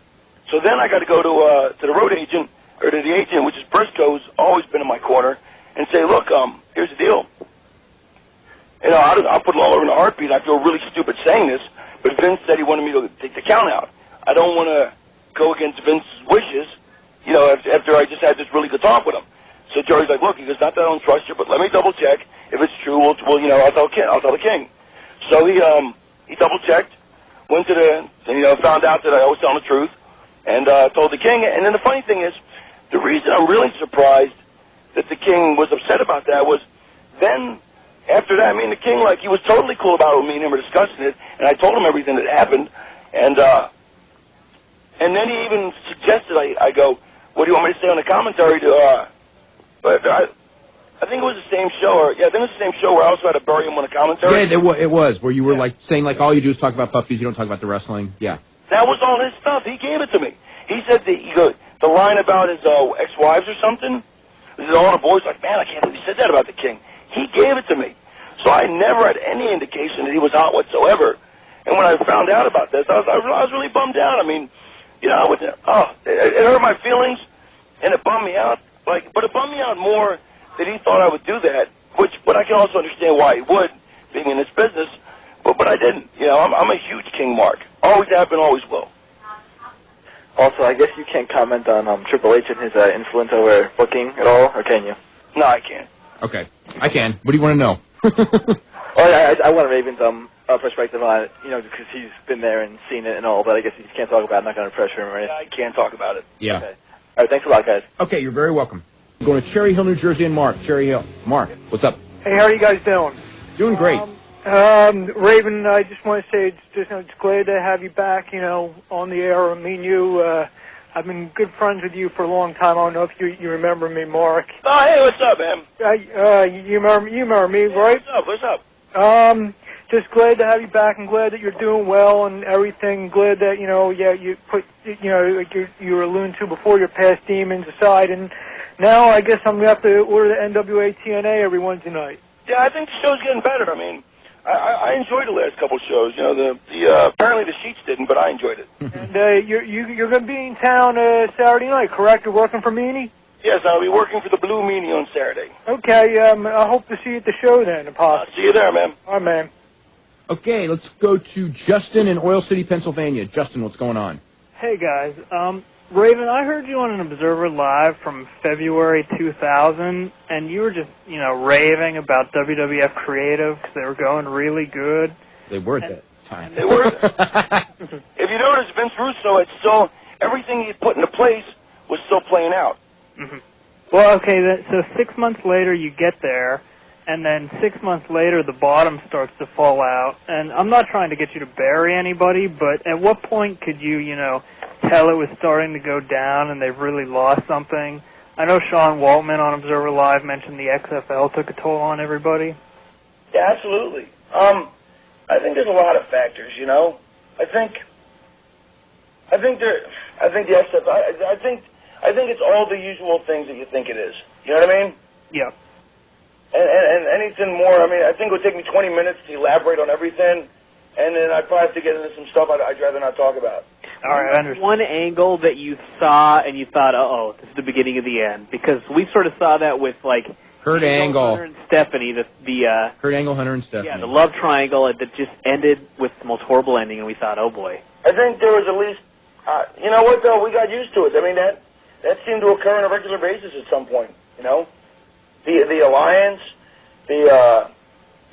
So then I got to go to the road agent, or to the agent, which is Briscoe's, always been in my corner, and say, look, here's the deal. You know, I'll put it all over in a heartbeat. I feel really stupid saying this, but Vince said he wanted me to take the count out. I don't want to go against Vince's wishes, you know, after I just had this really good talk with him. So Jerry's like, look, he goes, not that I don't trust you, but let me double check. If it's true, we'll you know, I'll tell the king. So he double checked, went to found out that I was telling the truth, and told the king. And then the funny thing is, the reason I'm really surprised that the king was upset about that was then after that, I mean, the king, like, he was totally cool about it. Me and him were discussing it, and I told him everything that happened, and then he even suggested, I go, what do you want me to say on the commentary but I think it was the same show, I think it was the same show where I also had to bury him on the commentary. Yeah, it was, where you were, like, saying, like, all you do is talk about puppies, you don't talk about the wrestling. Yeah. That was all his stuff. He gave it to me. He said the line about his ex-wives or something, all the boys like, man, I can't believe he said that about the king. He gave it to me. So I never had any indication that he was hot whatsoever. And when I found out about this, I was really bummed out. I mean, you know, it hurt my feelings, and it bummed me out. But it bummed me out more that he thought I would do that, but I can also understand why he would, being in this business. But I didn't. You know, I'm a huge King Mark. Always have been, always will. Also, I guess you can't comment on Triple H and his influence over booking at all, or can you? No, I can't. Okay, I can. What do you want to know? I want Raven's perspective on it, you know, because he's been there and seen it and all, but I guess he just can't talk about it. I'm not going to pressure him or anything. I can't talk about it. Yeah. Okay. All right, thanks a lot, guys. Okay, you're very welcome. I'm going to Cherry Hill, New Jersey, and Mark. Cherry Hill. Mark, what's up? Hey, how are you guys doing? Doing great. Raven, I just want to say it's glad to have you back, you know, on the air. Me and you, I've been good friends with you for a long time. I don't know if you remember me, Mark. Oh, hey, what's up, man? You remember me, right? What's up? Just glad to have you back, and glad that you're doing well and everything. Glad that, you know, you put, you know, like you were alluding to before, your past demons aside, and now I guess I'm going to have to order the NWA TNA every Wednesday night. Yeah, I think the show's getting better. I mean, I enjoyed the last couple shows. You know, apparently the Sheets didn't, but I enjoyed it. And you're going to be in town Saturday night, correct? You're working for Meanie? Yes, I'll be working for the Blue Meanie on Saturday. Okay, I hope to see you at the show then, if possible. See you there, man. All right, man. Okay, let's go to Justin in Oil City, Pennsylvania. Justin, what's going on? Hey, guys. Raven, I heard you on an Observer Live from February 2000, and you were just, you know, raving about WWF Creative because they were going really good. They were at that time. They were. If you notice, Vince Russo, it's still, everything he put into place was still playing out. Mm-hmm. Well, okay, so 6 months later you get there, and then 6 months later the bottom starts to fall out. And I'm not trying to get you to bury anybody, but at what point could you, you know, tell it was starting to go down and they've really lost something? I know Sean Waltman on Observer Live mentioned the XFL took a toll on everybody. Yeah, absolutely. I think there's a lot of factors, you know. I think the XFL, I think it's all the usual things that you think it is. You know what I mean? Yeah. And anything more, I mean, I think it would take me 20 minutes to elaborate on everything, and then I'd probably have to get into some stuff I'd rather not talk about. All right, I understand. One angle that you saw and you thought, uh-oh, this is the beginning of the end, because we sort of saw that with, like, Kurt Angle, Hunter and Stephanie, Kurt Angle, Hunter and Stephanie. Yeah, the love triangle that just ended with the most horrible ending, and we thought, oh boy. I think there was at least, you know what, though, we got used to it. I mean, that seemed to occur on a regular basis at some point, you know? The alliance, I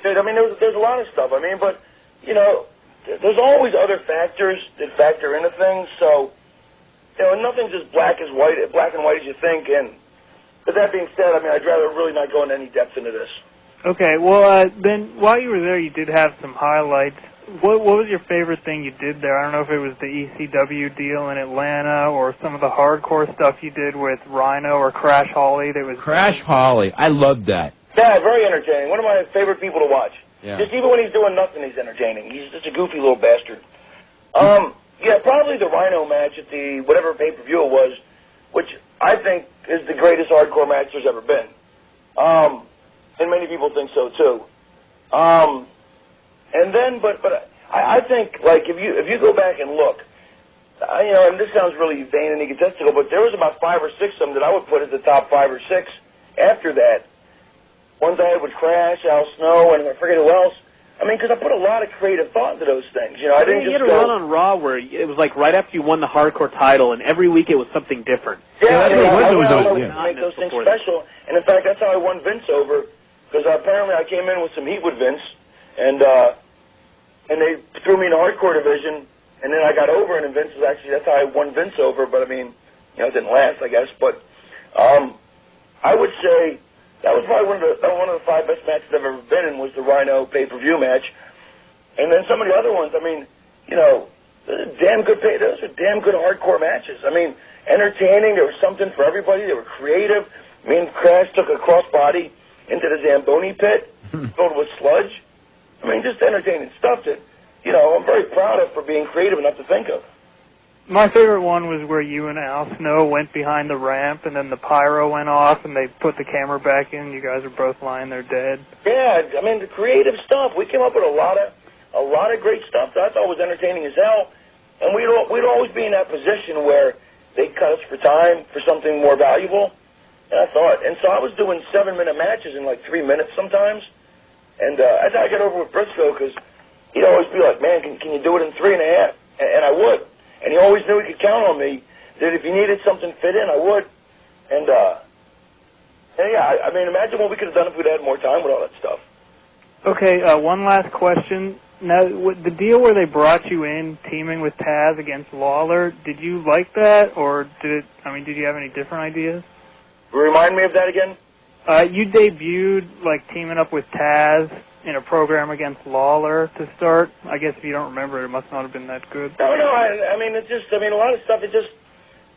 mean, there's a lot of stuff. I mean, but, you know, there's always other factors that factor into things, so, you know, nothing's as black and white as you think, and but that being said, I mean, I'd rather really not go into any depth into this. Okay, well, then while you were there, you did have some highlights. What was your favorite thing you did there? I don't know if it was the ECW deal in Atlanta or some of the hardcore stuff you did with Rhino or Crash Holly. Crash Holly. I loved that. Yeah, very entertaining. One of my favorite people to watch. Yeah. Just even when he's doing nothing, he's entertaining. He's just a goofy little bastard. Yeah, probably the Rhino match at the whatever pay-per-view it was, which I think is the greatest hardcore match there's ever been. And many people think so too. And then, but I think, like, if you go back and look, and this sounds really vain and egotistical, but there was about 5 or 6 of them that I would put as the top 5 or 6 after that. Ones I had with Crash, Al Snow, and I forget who else. I mean, because I put a lot of creative thought into those things. I didn't just had a run on Raw where it was like right after you won the hardcore title, and every week it was something different. Yeah, I would make those things special. And in fact, that's how I won Vince over, because apparently I came in with some heat with Vince, and they threw me in the hardcore division, and then I got over, and Vince was actually, that's how I won Vince over, but I mean, it didn't last, I guess. But I would say that was probably one of the 5 best matches I've ever been in, was the Rhino pay-per-view match. And then some of the other ones, I mean, those are damn good hardcore matches. I mean, entertaining, there was something for everybody, they were creative. Me and Crash took a crossbody into the Zamboni pit, filled with sludge. I mean, just entertaining stuff that, I'm very proud of for being creative enough to think of. My favorite one was where you and Al Snow went behind the ramp, and then the pyro went off, and they put the camera back in. You guys are both lying there dead. Yeah, I mean, the creative stuff. We came up with a lot of great stuff that I thought was entertaining as hell, and we'd always be in that position where they'd cut us for time for something more valuable. And so I was doing 7-minute matches in like 3 minutes sometimes, and that's how I got over with Briscoe, because he'd always be like, man, can you do it in 3.5? And I would. And he always knew he could count on me, that if he needed something fit in, I would. And yeah, I mean, imagine what we could have done if we'd had more time with all that stuff. Okay, one last question. Now, the deal where they brought you in teaming with Taz against Lawler, did you like that, or did you have any different ideas? Remind me of that again? You debuted, teaming up with Taz in a program against Lawler to start. I guess if you don't remember, it must not have been that good. No, I mean, a lot of stuff,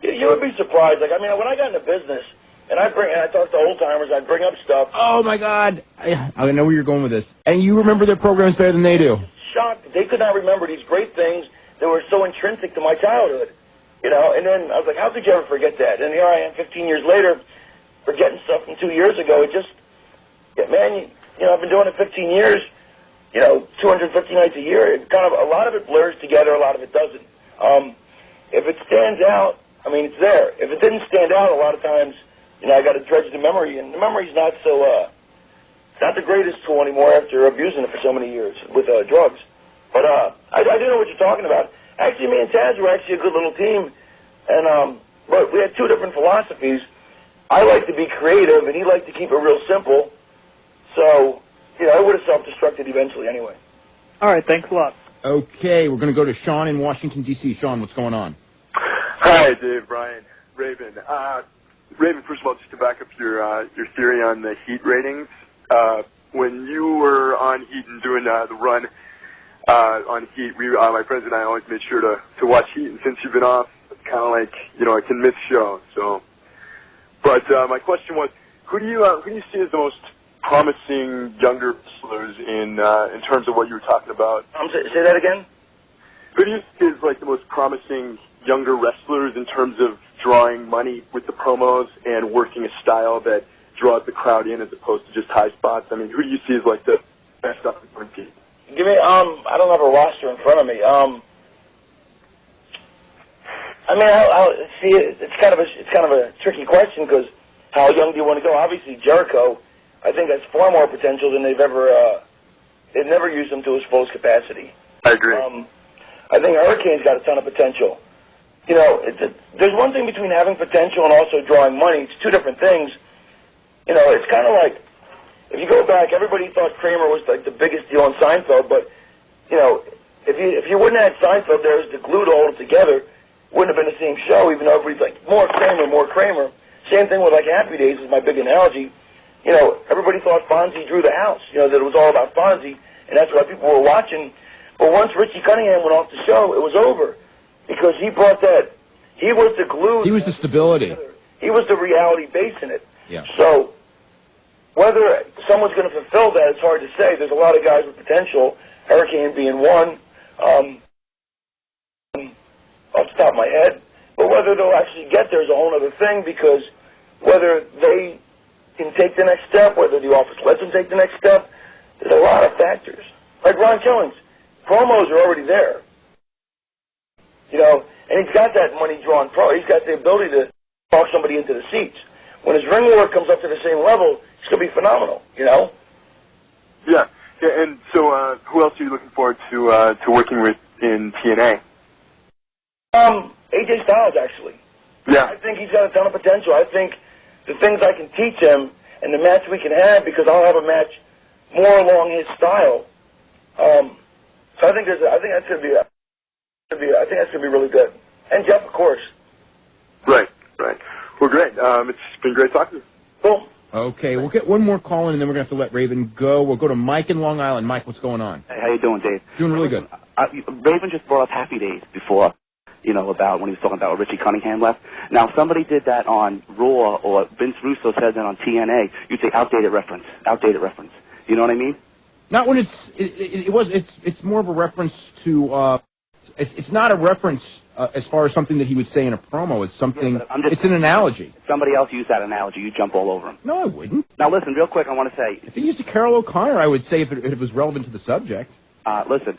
you would be surprised. When I got into business, and I talk to old-timers, I'd bring up stuff. Oh, my God. I know where you're going with this. And you remember their programs better than they do. Shocked that they could not remember these great things that were so intrinsic to my childhood. And then I was like, how could you ever forget that? And here I am 15 years later, forgetting stuff from 2 years ago. I've been doing it 15 years, 250 nights a year. A lot of it blurs together, a lot of it doesn't. If it stands out, it's there. If it didn't stand out, a lot of times, I got to dredge the memory, and the memory's not not the greatest tool anymore after abusing it for so many years with drugs. But I do know what you're talking about. Actually, me and Taz were actually a good little team, and but we had 2 different philosophies. I like to be creative, and he liked to keep it real simple. So, it would have self-destructed eventually anyway. All right, thanks a lot. Okay, we're going to go to Sean in Washington, D.C. Sean, what's going on? Hi, Dave, Bryan, Raven. Raven, first of all, just to back up your theory on the Heat ratings, when you were on Heat and doing the run on Heat, my friends and I always made sure to watch Heat, and since you've been off, it's kind of like, a can-miss show. So, but my question was, who do you see as the most promising younger wrestlers in terms of what you were talking about? Say that again? Who do you see as the most promising younger wrestlers in terms of drawing money with the promos and working a style that draws the crowd in as opposed to just high spots? Who do you see as the best up and coming team? Give me I don't have a roster in front of me. I'll see. It's kind of a tricky question, because how young do you want to go? Obviously, Jericho, I think, has far more potential than they've never used him to his fullest capacity. I agree. I think Hurricane's got a ton of potential. There's one thing between having potential and also drawing money. It's 2 different things. It's kind of like, if you go back, everybody thought Kramer was the biggest deal in Seinfeld, but, if you wouldn't have had Seinfeld there as the glue to hold it together, it wouldn't have been the same show, even though everybody's like, more Kramer, more Kramer. Same thing with Happy Days is my big analogy. Everybody thought Fonzie drew the house, that it was all about Fonzie, and that's why people were watching. But once Richie Cunningham went off the show, it was over, because he brought that. He was the glue. He was the stability. He was the reality base in it. Yeah. So whether someone's going to fulfill that, it's hard to say. There's a lot of guys with potential, Hurricane being one, off the top of my head. But whether they'll actually get there is a whole other thing, because whether they can take the next step, whether the office lets them take the next step, there's a lot of factors. Like Ron Killings, promos are already there. You know, and he's got that money drawn pro. He's got the ability to talk somebody into the seats. When his ring work comes up to the same level, it's going to be phenomenal, you know? Yeah, and so who else are you looking forward to working with in TNA? AJ Styles, actually. Yeah. I think he's got a ton of potential. I think the things I can teach him and the match we can have, because I'll have a match more along his style. So I think that's going to be I think that's going to be really good. And Jeff, of course. Right. Well, great. It's been great talking to you. Cool. Okay, we'll get one more call in, and then we're going to have to let Raven go. We'll go to Mike in Long Island. Mike, what's going on? Hey, how you doing, Dave? Doing really good. Raven just brought up Happy Days before, you know, about when he was talking about Richie Cunningham left. Now, if somebody did that on Raw, or Vince Russo said that on TNA, you'd say outdated reference. You know what I mean? Not when it's more of a reference to, it's not a reference as far as something that he would say in a promo. It's something, it's an analogy. If somebody else used that analogy, you'd jump all over him. No, I wouldn't. Now, listen, real quick, I want to say. If he used a Carol O'Connor, I would say if it was relevant to the subject. Listen,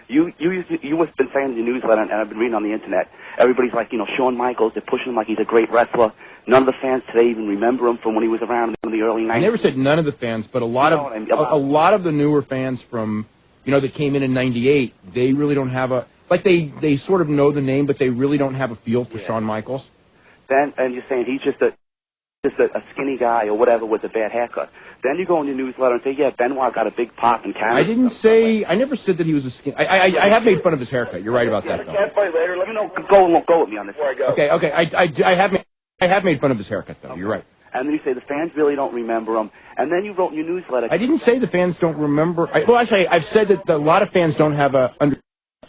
you have been saying in your newsletter, and I've been reading on the internet, everybody's like, you know, Shawn Michaels, they're pushing him like he's a great wrestler. None of the fans today even remember him from when he was around in the early 90s. I never said none of the fans, but a lot of the newer fans from, you know, that came in '98, they really don't have a, like they sort of know the name, but they really don't have a feel for Shawn Michaels. Then, and you're saying he's just a skinny guy or whatever with a bad haircut. Then you go in your newsletter and say, yeah, Benoit got a big pop in Canada. I never said that he was a skinny. I have made fun of his haircut. You're right about that, though. Can't fight later. Let me know. Go with me on this. Before I go. Okay. I have made fun of his haircut, though. Okay. You're right. And then you say the fans really don't remember him. And then you wrote in your newsletter. I didn't say the fans don't remember. Actually, I've said that a lot of fans don't have a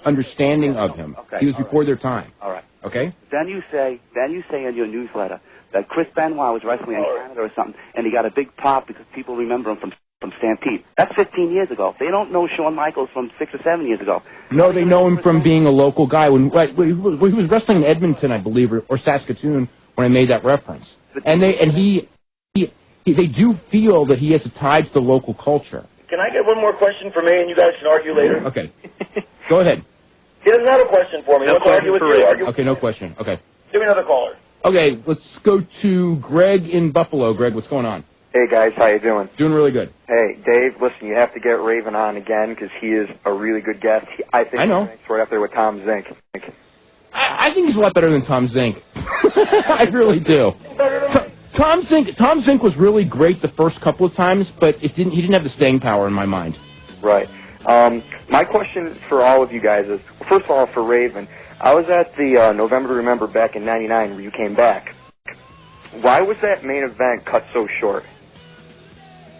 understanding of him. Okay. He was before their time. All right. Okay. Then you say in your newsletter that Chris Benoit was wrestling in Canada or something, and he got a big pop because people remember him from Stampede. That's 15 years ago. They don't know Shawn Michaels from 6 or 7 years ago. No, they know him from being a local guy. When he was wrestling in Edmonton, I believe, or Saskatoon, when I made that reference. And they do feel that he has a tie to the local culture. Can I get one more question for me, and you guys can argue later? Okay. Go ahead. He doesn't have a question for me. No question argue with you. Okay, no question. Okay. Give me another caller. Okay, let's go to Greg in Buffalo. Greg, what's going on? Hey, guys, how you doing? Doing really good. Hey, Dave, listen, you have to get Raven on again because he is a really good guest. I know. He's right up there with Tom Zink. I think he's a lot better than Tom Zink. I really do. Tom Zink was really great the first couple of times, but he didn't have the staying power in my mind. Right. My question for all of you guys is, first of all, for Raven, I was at the November to Remember back in '99 where you came back. Why was that main event cut so short?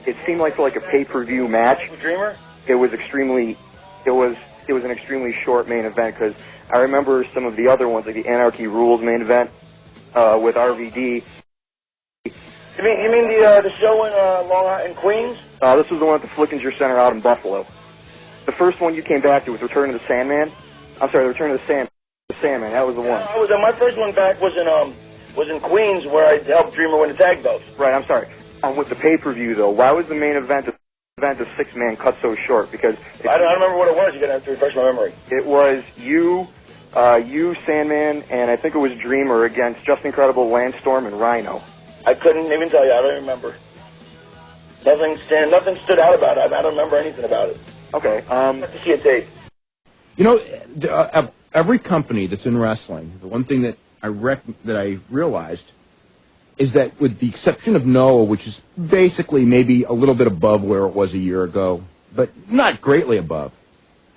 It seemed like for a pay-per-view match. Dreamer? It was an extremely short main event because I remember some of the other ones, like the Anarchy Rules main event with RVD. You mean the show in Long Island in Queens? This was the one at the Flickinger Center out in Buffalo. The first one you came back to was Return of the Sandman. I'm sorry, Return of the Sandman. That was the one. My first one back was in Queens where I helped Dreamer win the tag belts. Right. I'm sorry. With the pay-per-view though, why was the main event of 6-man cut so short? Because I don't remember what it was. You're gonna have to refresh my memory. It was you, Sandman, and I think it was Dreamer against Just Incredible, Landstorm, and Rhino. I couldn't even tell you. I don't remember. Nothing stood out about it. I don't remember anything about it. Okay. I have to see a tape. You know, every company that's in wrestling, the one thing that I realized is that with the exception of Noah, which is basically maybe a little bit above where it was a year ago, but not greatly above,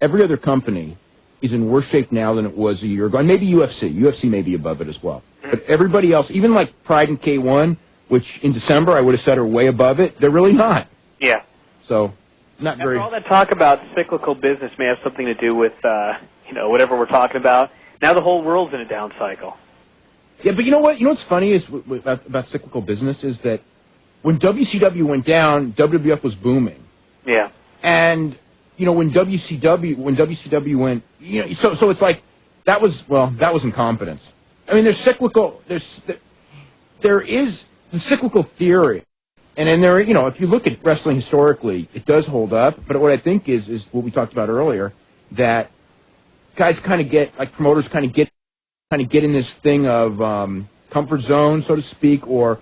every other company is in worse shape now than it was a year ago. And maybe UFC. UFC may be above it as well. But everybody else, even like Pride and K1, which in December I would have said are way above it, they're really not. Yeah. So, not very... All that talk about cyclical business may have something to do with, whatever we're talking about. Now the whole world's in a down cycle. Yeah, but you know what? You know what's funny is about cyclical business is that when WCW went down, WWF was booming. Yeah. And, when WCW went, so it's like, that was incompetence. I mean, there's cyclical, there is the cyclical theory. And then if you look at wrestling historically, it does hold up. But what I think is what we talked about earlier, that guys kind of promoters kind of get kind of get in this thing of comfort zone, so to speak, or,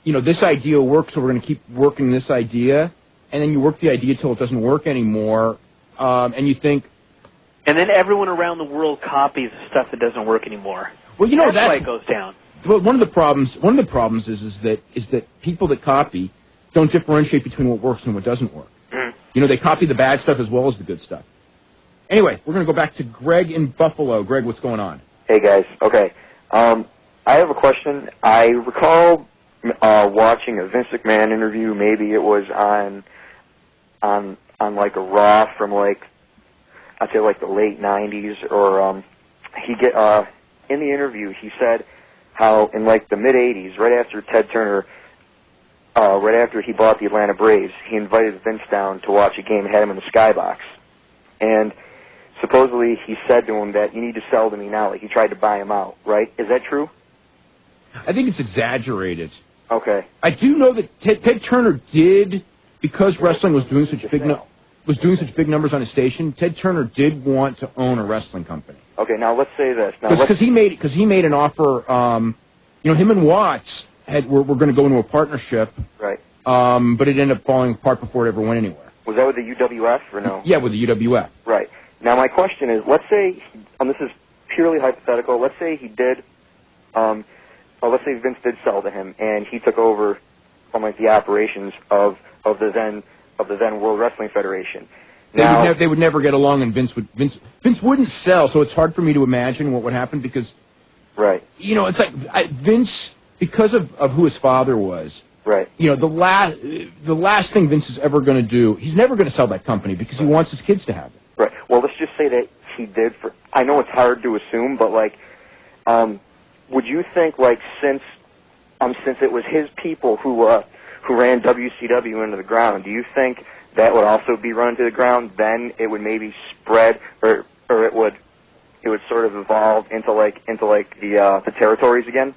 this idea works, so we're going to keep working this idea, and then you work the idea till it doesn't work anymore, and you think... And then everyone around the world copies stuff that doesn't work anymore. Well, that's why it goes down. Well, one of the problems is that people that copy don't differentiate between what works and what doesn't work. Mm. They copy the bad stuff as well as the good stuff. Anyway, we're going to go back to Greg in Buffalo. Greg, what's going on? Hey, guys. Okay. I have a question. I recall watching a Vince McMahon interview. Maybe it was on like a Raw from I'd say the late 90s, or in the interview he said how in the mid 80s, right after Ted Turner, right after he bought the Atlanta Braves, he invited Vince down to watch a game, had him in the skybox, and supposedly he said to him that you need to sell to me now. He tried to buy him out, right? Is that true? I think it's exaggerated. Okay. I do know that Ted Turner did, because wrestling was doing such big numbers on his station. Ted Turner did want to own a wrestling company. Okay, now let's say this. Because he made an offer. Him and Watts were going to go into a partnership. Right. But it ended up falling apart before it ever went anywhere. Was that with the UWF or no? Yeah, with the UWF. Right. Now my question is, let's say, this is purely hypothetical. Let's say he did. Let's say Vince did sell to him, and he took over from the operations of the then World Wrestling Federation. Now, they would never get along, and Vince wouldn't sell. So it's hard for me to imagine what would happen because, right? It's like Vince, because of who his father was. Right. The last thing Vince is ever going to do, he's never going to sell that company because he wants his kids to have it. Right. Well, let's just say that he did. I know it's hard to assume, but would you think since it was his people who ran WCW into the ground, do you think that would also be run into the ground? Then it would maybe spread, or it would sort of evolve into the territories again.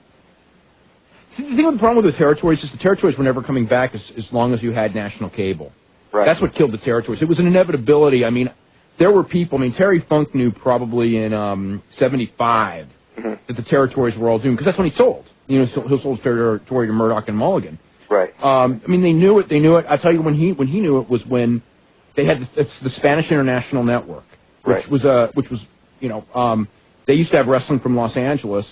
See, the thing with the problem with the territories is the territories were never coming back as long as you had national cable. Right. That's what killed the territories. It was an inevitability. I mean, there were people. I mean, Terry Funk knew probably in '75 that the territories were all doomed because that's when he sold. He sold territory to Murdoch and Mulligan. Right. I mean, they knew it. I'll tell you when he knew it was when they had the Spanish International Network, which was they used to have wrestling from Los Angeles,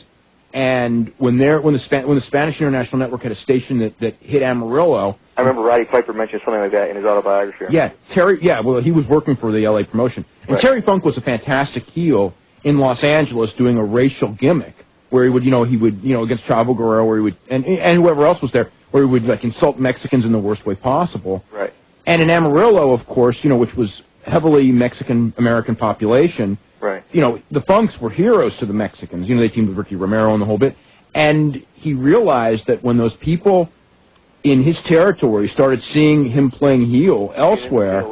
and when the Spanish International Network had a station that hit Amarillo. I remember Roddy Piper mentioned something like that in his autobiography. Yeah, Terry. Yeah, well, he was working for the LA promotion, and right. Terry Funk was a fantastic heel in Los Angeles doing a racial gimmick where he would against Chavo Guerrero, where he would and whoever else was there, where he would insult Mexicans in the worst way possible. Right. And in Amarillo, of course, which was heavily Mexican American population. Right. The Funks were heroes to the Mexicans. They teamed with Ricky Romero and the whole bit. And he realized that when those people in his territory started seeing him playing heel elsewhere,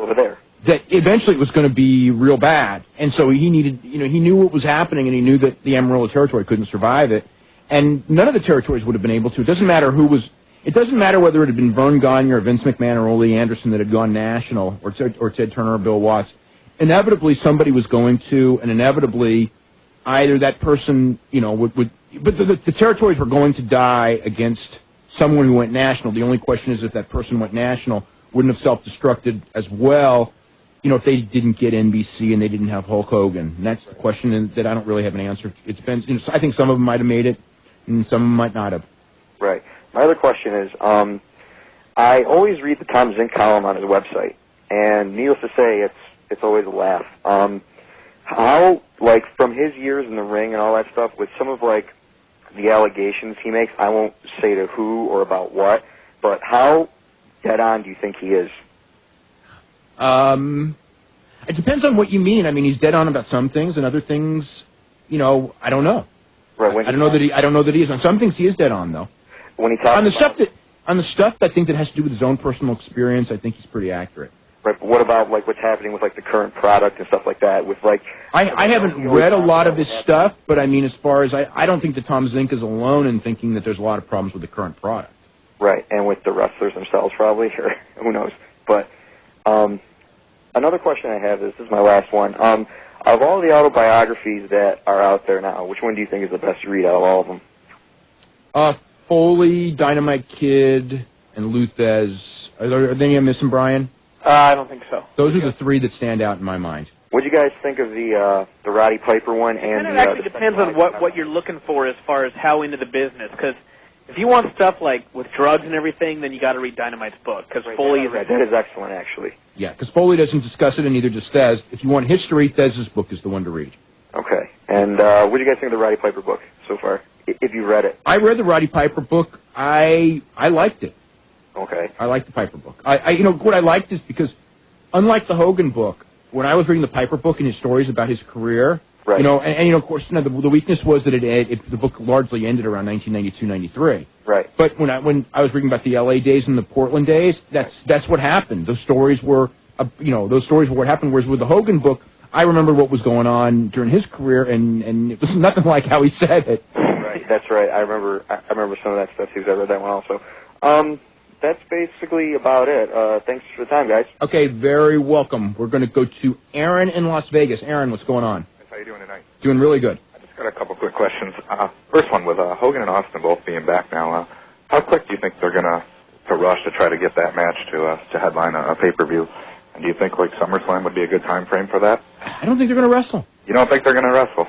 that eventually it was going to be real bad. And so he needed, he knew what was happening, and he knew that the Amarillo territory couldn't survive it. And none of the territories would have been able to. It doesn't matter it doesn't matter whether it had been Vern Gagne or Vince McMahon or Ole Anderson that had gone national, or Ted Turner or Bill Watts. Inevitably somebody was going to, and inevitably either that person, but the territories were going to die against someone who went national. The only question is if that person went national, wouldn't have self-destructed as well, if they didn't get NBC and they didn't have Hulk Hogan. And that's the question that I don't really have an answer. It depends. I think some of them might have made it, and some of them might not have. Right. My other question is, I always read the Tom Zink column on his website, and needless to say, it's always a laugh. How, from his years in the ring and all that stuff, with some of, the allegations he makes, I won't say to who or about what, but how dead on do you think he is? It depends on what you mean. I mean, he's dead on about some things, and other things, I don't know. Right. I don't know that he is. On some things, he is dead on, though. When he talks on the stuff I think that has to do with his own personal experience, I think he's pretty accurate. Right, but what about what's happening with the current product and stuff like that? With I haven't read a lot of his stuff, but I mean, as far as I don't think that Tom Zink is alone in thinking that there's a lot of problems with the current product. Right, and with the wrestlers themselves probably, or who knows. But another question I have is my last one. Of all the autobiographies that are out there now, which one do you think is the best read out of all of them? Foley, Dynamite Kid, and Luthez. Are there any I'm missing, Brian? I don't think so. Those are the three that stand out in my mind. What do you guys think of the Roddy Piper one and it the? actually depends on what you're looking for as far as how into the business. Because if you want stuff like with drugs and everything, then you got to read Dynamite's book. Because Foley is that is excellent, actually. Yeah, because Foley doesn't discuss it, and neither does Thez. If you want history, Thez's book is the one to read. Okay. And what do you guys think of the Roddy Piper book so far? If you read it. I read the Roddy Piper book. I liked it. Okay. I liked the Piper book. What I liked is because, unlike the Hogan book, when I was reading the Piper book and his stories about his career, right. Of course, the weakness was that the book largely ended around 1992-93. Right. But when I was reading about the LA days and the Portland days, that's what happened. Those stories were, what happened. Whereas with the Hogan book, I remember what was going on during his career, and it was nothing like how he said it. Right. That's right. I remember some of that stuff too. 'Cause I read that one also. That's basically about it. Thanks for the time, guys. Okay, very welcome. We're going to go to Aaron in Las Vegas. Aaron, what's going on? How you doing tonight? Doing really good. I just got a couple quick questions. First one, with Hogan and Austin both being back now, how quick do you think they're going to rush to try to get that match to headline a pay-per-view? And do you think like SummerSlam would be a good time frame for that? I don't think they're going to wrestle. You don't think they're going to wrestle?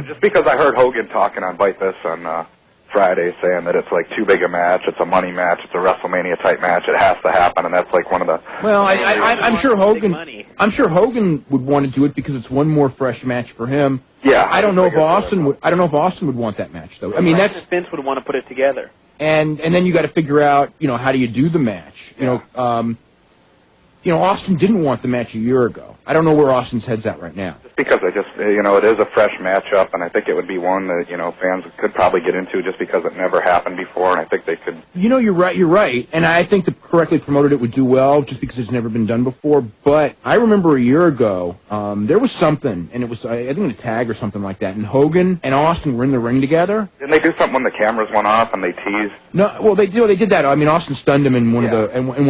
Just because I heard Hogan talking on Bite This on Friday saying that it's like too big a match, it's a money match, it's a WrestleMania type match, it has to happen, and that's like one of the. Well, I'm sure Hogan would want to do it because it's one more fresh match for him. Yeah. I don't know if Austin would want that match though. I mean, Vince would want to put it together. And then you got to figure out, how do you do the match? Austin didn't want the match a year ago. I don't know where Austin's head's at right now. Just because it is a fresh matchup, and I think it would be one that, fans could probably get into just because it never happened before, and I think they could. You're right. And I think the correctly promoted it would do well just because it's never been done before. But I remember a year ago, there was something, and it was, I think, in a tag or something like that, and Hogan and Austin were in the ring together. Didn't they do something when the cameras went off and they teased? No, well, they did that. I mean, Austin stunned him in one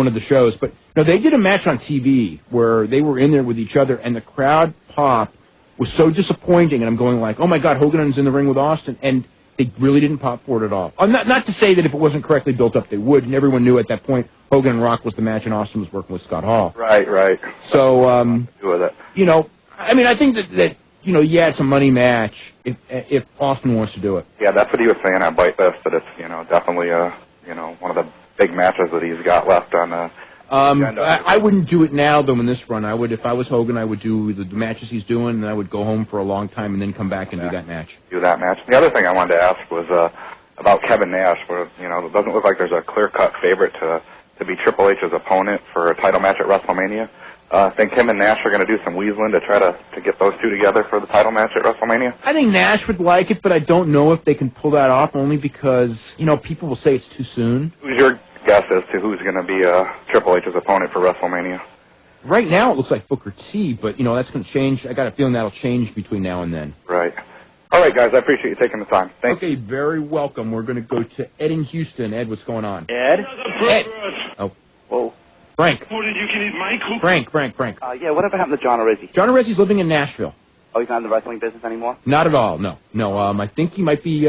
of the shows, but no, they did a match on TV where they were in there with each other, and the crowd pop was so disappointing, and I'm going like, oh my God, Hogan's in the ring with Austin, and they really didn't pop for it at all. Not to say that if it wasn't correctly built up, they would, and everyone knew at that point Hogan and Rock was the match, and Austin was working with Scott Hall. Right. So, I think that it's a money match if Austin wants to do it. Yeah, that's what he was saying at Bite This, that it's, definitely one of the big matches that he's got left on I wouldn't do it now, though, in this run. I would, if I was Hogan, I would do the matches he's doing, and I would go home for a long time and then come back and do that match. The other thing I wanted to ask was about Kevin Nash, where, it doesn't look like there's a clear-cut favorite to be Triple H's opponent for a title match at WrestleMania. I think him and Nash are going to do some weaseling to try to get those two together for the title match at WrestleMania. I think Nash would like it, but I don't know if they can pull that off, only because, people will say it's too soon. Who's your guess as to who's going to be Triple H's opponent for WrestleMania? Right now it looks like Booker T, but, that's going to change. I got a feeling that'll change between now and then. Right. All right, guys, I appreciate you taking the time. Thanks. Okay, very welcome. We're going to go to Ed in Houston. Ed, what's going on? Ed? Oh. Whoa. Frank. Frank. Yeah, whatever happened to John Arezzi? John Arezzi's living in Nashville. Oh, he's not in the wrestling business anymore? Not at all, no. I think he might be,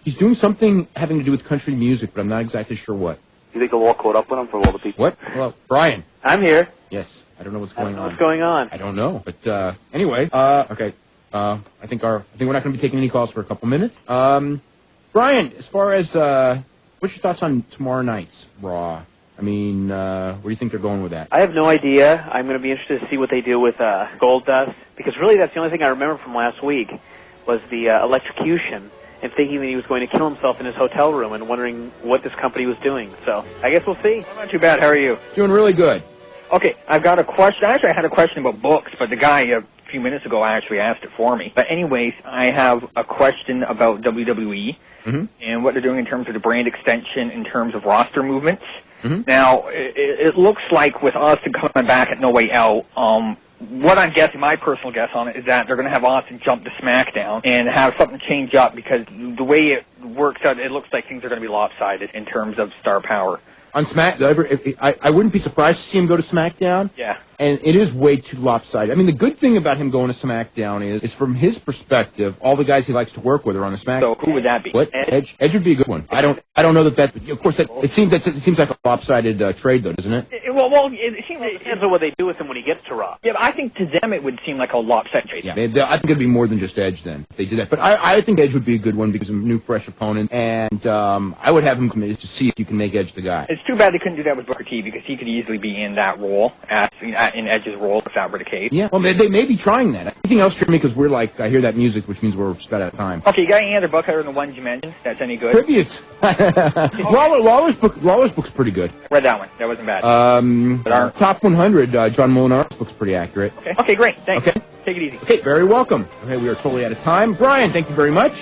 he's doing something having to do with country music, but I'm not exactly sure what. You think the law caught up with him for all the people? What? Hello, Bryan. I'm here. Yes, I don't know what's going on. What's going on? I don't know, but anyway, okay. I think we're not going to be taking any calls for a couple minutes. Bryan, as far as what's your thoughts on tomorrow night's Raw? I mean, where do you think they're going with that? I have no idea. I'm going to be interested to see what they do with Goldust, because really that's the only thing I remember from last week was the electrocution, and thinking that he was going to kill himself in his hotel room and wondering what this company was doing. So I guess we'll see. Not too bad. How are you? Doing really good. Okay, I've got a question. Actually, I had a question about books, but the guy a few minutes ago actually asked it for me. But anyways, I have a question about WWE and what they're doing in terms of the brand extension, in terms of roster movements. Now, it looks like with Austin coming back at No Way Out, what I'm guessing, my personal guess on it, is that they're going to have Austin jump to SmackDown and have something change up, because the way it works out, it looks like things are going to be lopsided in terms of star power. On I wouldn't be surprised to see him go to SmackDown. Yeah. and it is way too lopsided. I mean, the good thing about him going to SmackDown is from his perspective, all the guys he likes to work with are on the SmackDown. So who would that be? What? Edge would be a good one. I don't know that. Of course, it seems like a lopsided trade, though, doesn't it? Well, it seems It depends on what they do with him when he gets to Raw. Yeah, but I think to them it would seem like a lopsided trade. Yeah, I think it'd be more than just Edge then if they did that. But I think Edge would be a good one because of a new, fresh opponent, and I would have him come in to see if you can make Edge the guy. It's too bad they couldn't do that with Booker T because he could easily be in that role, in Edge's role, if that were the case. Yeah, well, they may be trying that. Anything else for me? Because we're like, I hear that music, which means we're just about out of time. Okay, you got any other book other than the ones you mentioned that's any good? Tributes. Lawler's book's pretty good. Read that one. That wasn't bad. Top 100, John Molinar's book's pretty accurate. Okay, great. Thanks. Okay. Take it easy. Okay, very welcome. Okay, we are totally out of time. Bryan, thank you very much.